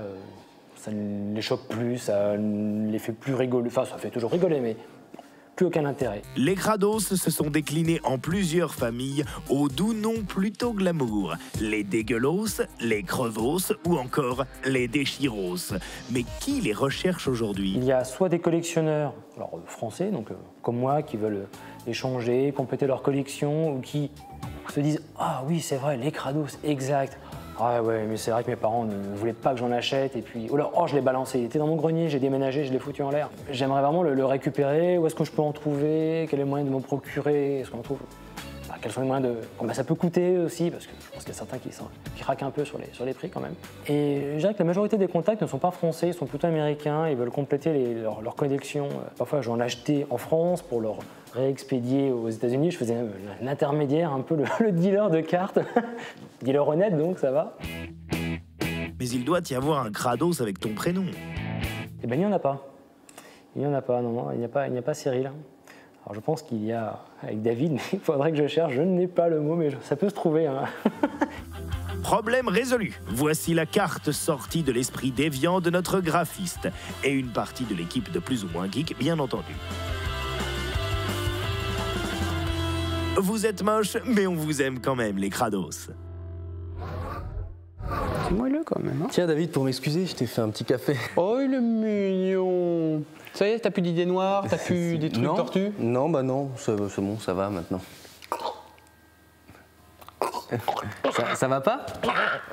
ça ne les choque plus, ça ne les fait plus rigoler. Enfin, ça fait toujours rigoler, mais plus aucun intérêt. Les crados se sont déclinés en plusieurs familles au doux nom plutôt glamour. Les dégueulos, les crevos ou encore les déchiros. Mais qui les recherche aujourd'hui? Il y a soit des collectionneurs alors, français, donc comme moi, qui veulent échanger, compléter leur collection, ou qui se disent « Ah oui, c'est vrai, les crados, exact ». Ah ouais, mais c'est vrai que mes parents ne voulaient pas que j'en achète, et puis, oh je l'ai balancé, il était dans mon grenier, j'ai déménagé, je l'ai foutu en l'air. J'aimerais vraiment le récupérer, où est-ce que je peux en trouver, quel est le moyen de m'en procurer, est-ce qu'on trouve, quels sont les moyens de... Combien ça peut coûter aussi, parce que je pense qu'il y a certains qui craquent un peu sur les prix quand même. Et je dirais que la majorité des contacts ne sont pas français, ils sont plutôt américains, ils veulent compléter leur collection. Parfois, je vais en acheter en France pour leur réexpédier aux États-Unis. Je faisais l'intermédiaire, un peu le dealer de cartes. Dealer honnête, donc ça va. Mais il doit y avoir un crados avec ton prénom. Eh bien, il n'y en a pas. Il n'y en a pas, non, il n'y a pas Cyril. Alors je pense qu'il y a avec David, mais il faudrait que je cherche, je n'ai pas le mot, mais ça peut se trouver. Hein. Problème résolu. Voici la carte sortie de l'esprit déviant de notre graphiste. Et une partie de l'équipe de Plus ou Moins Geek, bien entendu. Vous êtes moche, mais on vous aime quand même, les crados. C'est moelleux quand même. Hein. Tiens David, pour m'excuser, je t'ai fait un petit café. Oh, il est mignon. Ça y est, t'as plus d'idées noires, t'as plus des trucs tortus? Non, bah non, c'est bon, ça va maintenant. Ça va pas?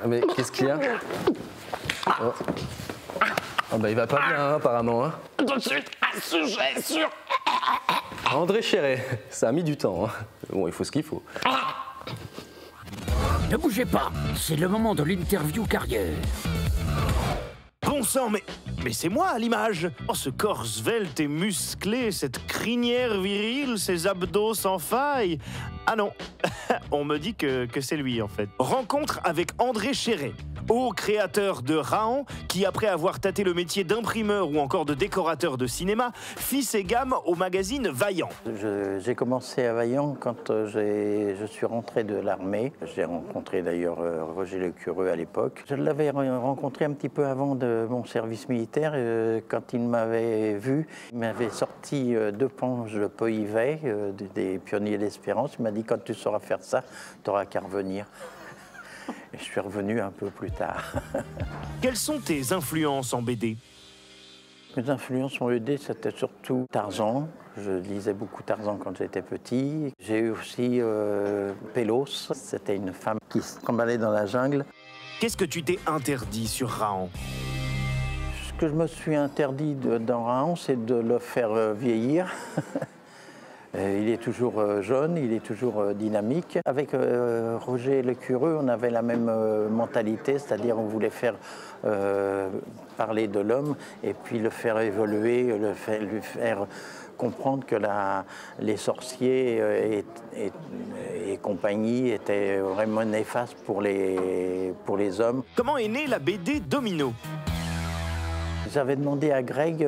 Mais qu'est-ce qu'il y a? Oh. Oh bah il va pas bien, hein, apparemment. Hein. Tout de suite, un sujet sur... André Chéret, ça a mis du temps. Hein. Bon, il faut ce qu'il faut. Ne bougez pas, c'est le moment de l'interview carrière. Bon sang, mais c'est moi à l'image. Oh, ce corps svelte et musclé, cette crinière virile, ces abdos sans faille. Ah non, on me dit que c'est lui en fait. Rencontre avec André Chéret, haut créateur de Raon, qui après avoir tâté le métier d'imprimeur ou encore de décorateur de cinéma, fit ses gammes au magazine Vaillant. J'ai commencé à Vaillant quand je suis rentré de l'armée. J'ai rencontré d'ailleurs Roger Lecureux à l'époque. Je l'avais rencontré un petit peu avant de mon service militaire. Quand il m'avait vu, il m'avait sorti 2 planches de Poivet, des pionniers d'Espérance. Il m'a dit, quand tu sauras faire ça, tu n'auras qu'à revenir. Et je suis revenu un peu plus tard. Quelles sont tes influences en BD? Mes influences en BD, c'était surtout Tarzan. Je lisais beaucoup Tarzan quand j'étais petit. J'ai eu aussi Pélos. C'était une femme qui se trimballait dans la jungle. Qu'est-ce que tu t'es interdit sur Raon? Ce que je me suis interdit dans Raon, c'est de le faire vieillir. Il est toujours jeune, il est toujours dynamique. Avec Roger Lecureux, on avait la même mentalité, c'est-à-dire on voulait faire parler de l'homme et puis le faire évoluer, lui faire comprendre que les sorciers et compagnie étaient vraiment néfastes pour les hommes. Comment est née la BD Domino? J'avais demandé à Greg,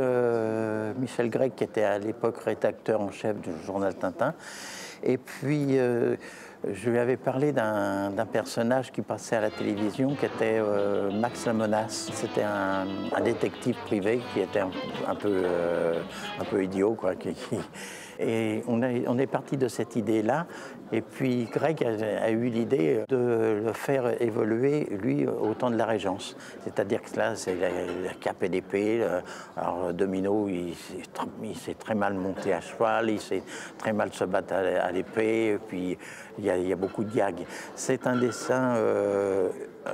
Michel Greg, qui était à l'époque rédacteur en chef du journal Tintin, et puis je lui avais parlé d'un personnage qui passait à la télévision, qui était Max la Menace. C'était un détective privé qui était un peu idiot, quoi. Et on est parti de cette idée-là. Et puis Greg a eu l'idée de le faire évoluer, lui, au temps de la Régence. C'est-à-dire que là, c'est la cape et l'épée. Alors Domino, il s'est très mal monté à cheval, il sait très mal se battre à l'épée, et puis il y a beaucoup de gags. C'est un dessin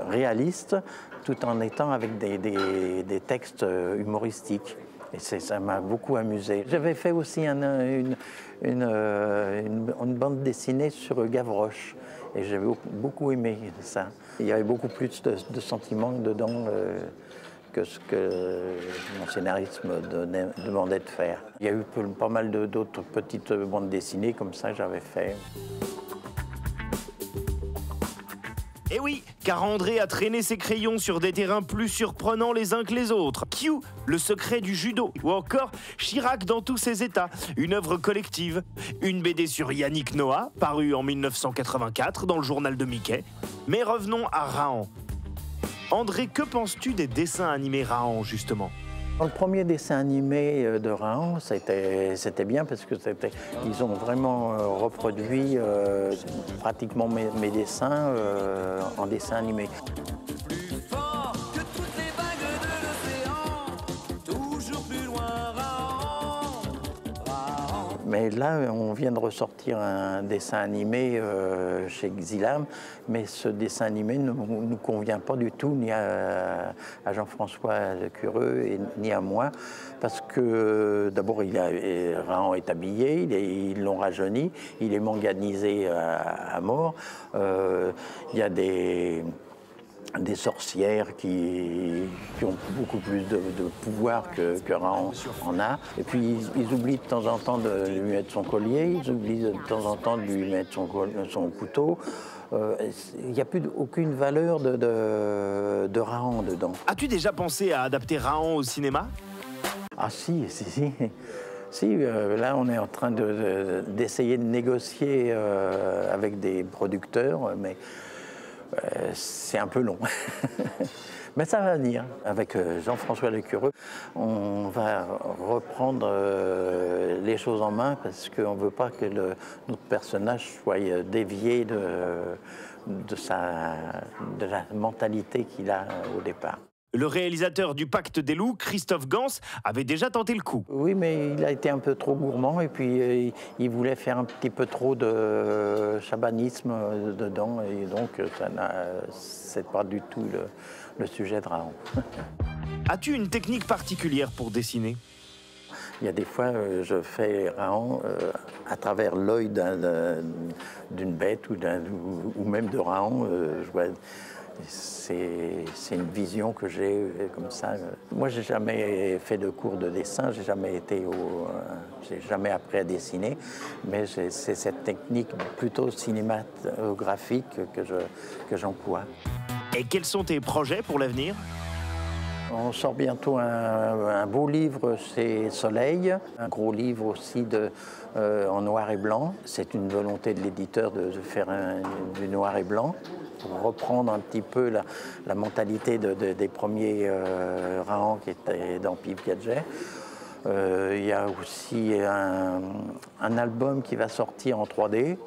réaliste, tout en étant avec des textes humoristiques. Et ça m'a beaucoup amusé. J'avais fait aussi une bande dessinée sur Gavroche. Et j'avais beaucoup aimé ça. Il y avait beaucoup plus de sentiments dedans que ce que mon scénariste me demandait de faire. Il y a eu pas mal d'autres petites bandes dessinées comme ça que j'avais fait. Eh oui, car André a traîné ses crayons sur des terrains plus surprenants les uns que les autres. Q, le secret du judo, ou encore Chirac dans tous ses états, une œuvre collective. Une BD sur Yannick Noah, parue en 1984 dans le journal de Mickey. Mais revenons à Raon. André, que penses-tu des dessins animés Rahan, justement? Dans le premier dessin animé de Rahan, c'était bien parce que ils ont vraiment reproduit pratiquement mes dessins en dessin animé. Mais là, on vient de ressortir un dessin animé chez Xilam, mais ce dessin animé ne nous convient pas du tout, ni à Jean-François Lecureux, ni à moi, parce que d'abord, Rahan est habillé, ils l'ont rajeuni, il est manganisé à mort. Il y a des sorcières qui ont beaucoup plus de pouvoir que Rahan en a. Et puis ils oublient de temps en temps de lui mettre son collier, ils oublient de temps en temps de lui mettre son couteau. Il n'y a plus aucune valeur de Rahan dedans. As-tu déjà pensé à adapter Rahan au cinéma? Ah si. Si, là on est en train d'essayer de négocier avec des producteurs, mais c'est un peu long. Mais ça va venir. Avec Jean-François Lecureux, on va reprendre les choses en main parce qu'on ne veut pas que notre personnage soit dévié de la mentalité qu'il a au départ. Le réalisateur du Pacte des loups, Christophe Gans, avait déjà tenté le coup. Oui, mais il a été un peu trop gourmand et puis il voulait faire un petit peu trop de chabanisme dedans et donc c'est pas du tout le sujet de Rahan. As-tu une technique particulière pour dessiner? Il y a des fois, je fais Rahan à travers l'œil d'une bête ou même de Rahan. C'est une vision que j'ai comme ça. Moi, j'ai jamais fait de cours de dessin, j'ai jamais appris à dessiner, mais c'est cette technique plutôt cinématographique que j'emploie. Et quels sont tes projets pour l'avenir? On sort bientôt un beau livre, c'est Soleil, un gros livre aussi en noir et blanc. C'est une volonté de l'éditeur de faire du noir et blanc pour reprendre un petit peu la mentalité des premiers Rahan qui étaient dans Pif Gadget. Il y a aussi un album qui va sortir en 3D.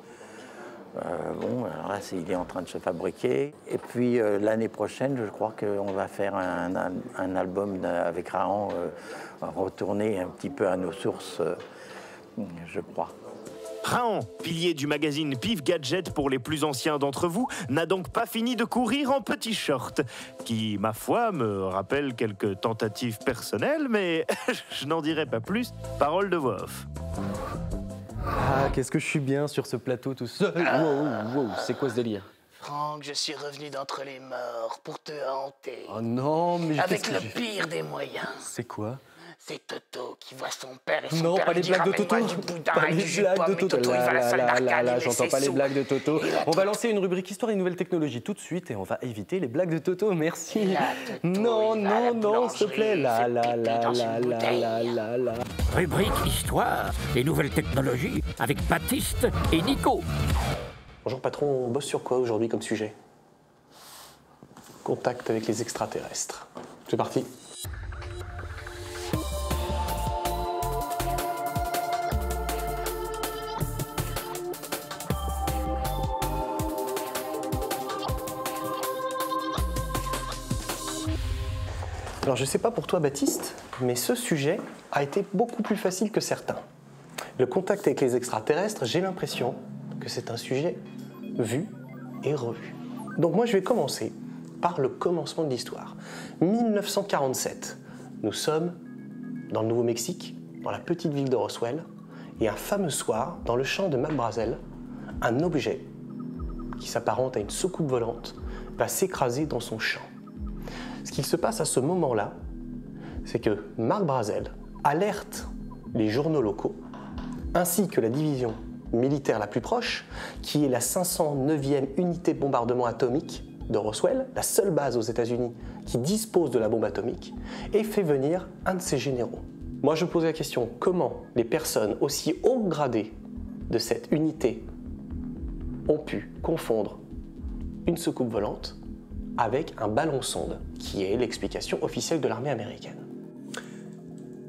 Bon, alors là, il est en train de se fabriquer. Et puis l'année prochaine, je crois qu'on va faire un album avec Rahan, retourner un petit peu à nos sources, je crois. Rahan, pilier du magazine Pif Gadget pour les plus anciens d'entre vous, n'a donc pas fini de courir en petits shorts, qui, ma foi, me rappelle quelques tentatives personnelles, mais je n'en dirai pas plus, parole de voix off. Ah, qu'est-ce que je suis bien sur ce plateau tout seul. Wow, c'est quoi ce délire? Franck, je suis revenu d'entre les morts pour te hanter. Oh non, mais avec le pire des moyens. C'est quoi? C'est Toto qui voit son père et son non, père pas les blagues de Toto. Pas les blagues de Toto. J'entends pas les blagues de Toto. On va lancer une rubrique Histoire et Nouvelles Technologies tout de suite et on va éviter les blagues de Toto. Merci. Non, s'il te plaît. Rubrique Histoire et Nouvelles Technologies avec Baptiste et Nico. Bonjour patron, on bosse sur quoi aujourd'hui comme sujet? Contact avec les extraterrestres. C'est parti. Alors je sais pas pour toi Baptiste, mais ce sujet a été beaucoup plus facile que certains. Le contact avec les extraterrestres, j'ai l'impression que c'est un sujet vu et revu. Donc moi je vais commencer par le commencement de l'histoire. 1947, nous sommes dans le Nouveau-Mexique, dans la petite ville de Roswell, et un fameux soir, dans le champ de Marc Brazel, un objet qui s'apparente à une soucoupe volante va s'écraser dans son champ. Ce qu'il se passe à ce moment-là, c'est que Marc Brazel alerte les journaux locaux, ainsi que la division militaire la plus proche, qui est la 509e unité de bombardement atomique de Roswell, la seule base aux États-Unis qui dispose de la bombe atomique, et fait venir un de ses généraux. Moi, je pose la question, comment les personnes aussi haut gradées de cette unité ont pu confondre une soucoupe volante avec un ballon-sonde, qui est l'explication officielle de l'armée américaine.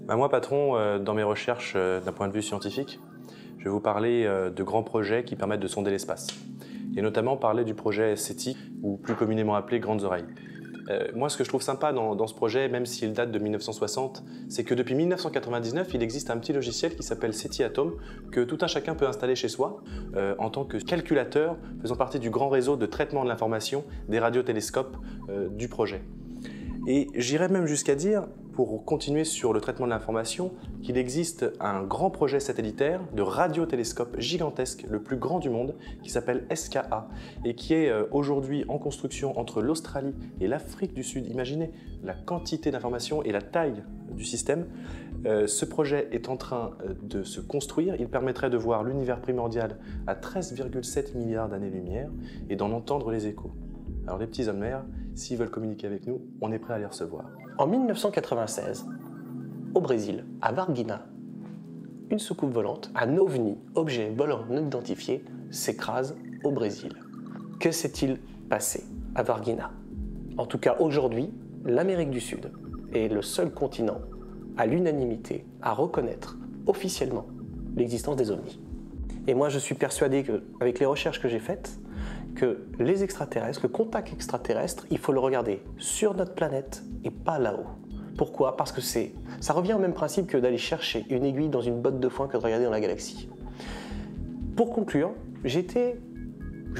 Bah moi, patron, dans mes recherches d'un point de vue scientifique, je vais vous parler de grands projets qui permettent de sonder l'espace. Et notamment parler du projet SETI, ou plus communément appelé Grandes Oreilles. Moi, ce que je trouve sympa dans ce projet, même s'il date de 1960, c'est que depuis 1999, il existe un petit logiciel qui s'appelle SETI Atom, que tout un chacun peut installer chez soi, en tant que calculateur faisant partie du grand réseau de traitement de l'information des radiotélescopes du projet. Et j'irais même jusqu'à dire, pour continuer sur le traitement de l'information, qu'il existe un grand projet satellitaire de radiotélescope gigantesque, le plus grand du monde, qui s'appelle SKA, et qui est aujourd'hui en construction entre l'Australie et l'Afrique du Sud. Imaginez la quantité d'informations et la taille du système. Ce projet est en train de se construire. Il permettrait de voir l'univers primordial à 13,7 milliards d'années-lumière et d'en entendre les échos. Alors les petits hommes de mer, s'ils veulent communiquer avec nous, on est prêt à les recevoir. En 1996, au Brésil, à Varginha, une soucoupe volante, un OVNI, objet volant non identifié, s'écrase au Brésil. Que s'est-il passé à Varginha? En tout cas, aujourd'hui, l'Amérique du Sud est le seul continent à l'unanimité à reconnaître officiellement l'existence des OVNI. Et moi, je suis persuadé qu'avec les recherches que j'ai faites, que les extraterrestres, le contact extraterrestre, il faut le regarder sur notre planète et pas là-haut. Pourquoi? Parce que ça revient au même principe que d'aller chercher une aiguille dans une botte de foin que de regarder dans la galaxie. Pour conclure, je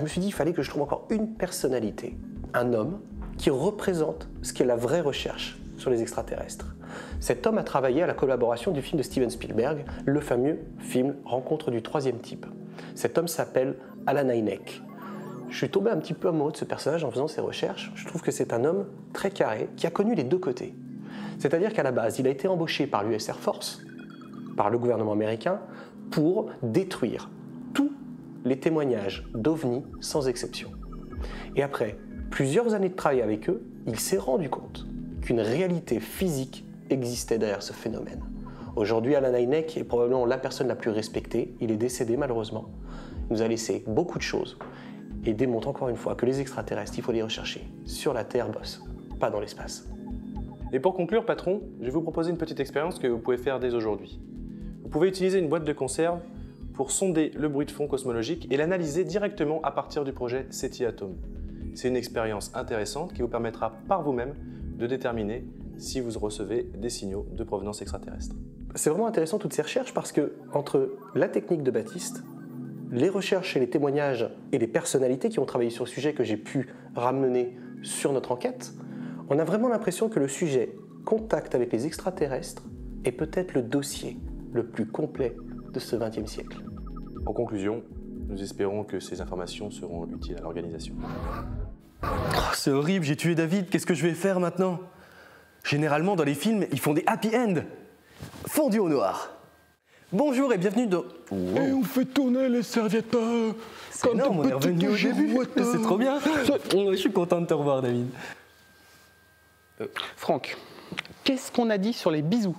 me suis dit qu'il fallait que je trouve encore une personnalité, un homme qui représente ce qu'est la vraie recherche sur les extraterrestres. Cet homme a travaillé à la collaboration du film de Steven Spielberg, le fameux film Rencontre du troisième type. Cet homme s'appelle Alan Hynek. Je suis tombé un petit peu amoureux de ce personnage en faisant ces recherches. Je trouve que c'est un homme très carré qui a connu les deux côtés. C'est-à-dire qu'à la base, il a été embauché par l'US Air Force, par le gouvernement américain, pour détruire tous les témoignages d'OVNI sans exception. Et après plusieurs années de travail avec eux, il s'est rendu compte qu'une réalité physique existait derrière ce phénomène. Aujourd'hui, Alan Hynek est probablement la personne la plus respectée. Il est décédé malheureusement. Il nous a laissé beaucoup de choses et démontre encore une fois que les extraterrestres, il faut les rechercher sur la Terre, boss, pas dans l'espace. Et pour conclure, patron, je vais vous proposer une petite expérience que vous pouvez faire dès aujourd'hui. Vous pouvez utiliser une boîte de conserve pour sonder le bruit de fond cosmologique et l'analyser directement à partir du projet SETI Atom. C'est une expérience intéressante qui vous permettra par vous-même de déterminer si vous recevez des signaux de provenance extraterrestre. C'est vraiment intéressant toutes ces recherches parce que entre la technique de Baptiste, les recherches et les témoignages et les personnalités qui ont travaillé sur le sujet que j'ai pu ramener sur notre enquête, on a vraiment l'impression que le sujet contact avec les extraterrestres est peut-être le dossier le plus complet de ce XXe siècle. En conclusion, nous espérons que ces informations seront utiles à l'organisation. Oh, c'est horrible, j'ai tué David, qu'est-ce que je vais faire maintenant? Généralement, dans les films, ils font des happy end. Fondu au noir. Bonjour et bienvenue dans... Wow. Et on fait tourner les serviettes c'est énorme, on est revenu au début. C'est trop bien. Je suis content de te revoir, David. Franck, qu'est-ce qu'on a dit sur les bisous?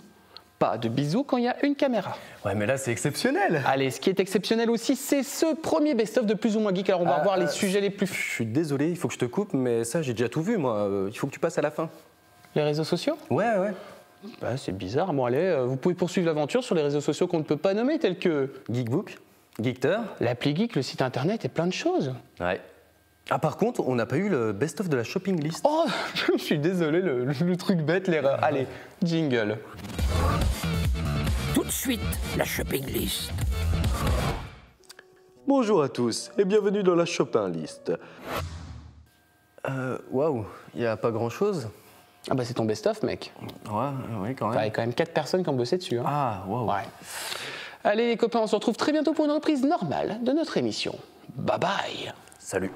Pas de bisous quand il y a une caméra. Ouais, mais là, c'est exceptionnel. Allez, ce qui est exceptionnel aussi, c'est ce premier best-of de Plus ou moins Geek. Alors, on va voir les sujets les plus... Je suis désolé, il faut que je te coupe, mais ça, j'ai déjà tout vu, moi. Il faut que tu passes à la fin. Les réseaux sociaux? Ouais. Bah, c'est bizarre. Bon, allez, vous pouvez poursuivre l'aventure sur les réseaux sociaux qu'on ne peut pas nommer, tels que... Geekbook, Geekter, l'appli Geek, le site internet et plein de choses. Ouais. Ah, par contre, on n'a pas eu le best-of de la shopping list. Oh, je suis désolé, le truc bête, l'erreur. Allez, jingle. Tout de suite, la shopping list. Bonjour à tous et bienvenue dans la shopping list. Waouh, il n'y a pas grand-chose. Ah bah c'est ton best-of, mec. Ouais, quand même. Il y a quand même 4 personnes qui ont bossé dessus. Hein. Ah, waouh. Ouais. Allez les copains, on se retrouve très bientôt pour une reprise normale de notre émission. Bye bye. Salut.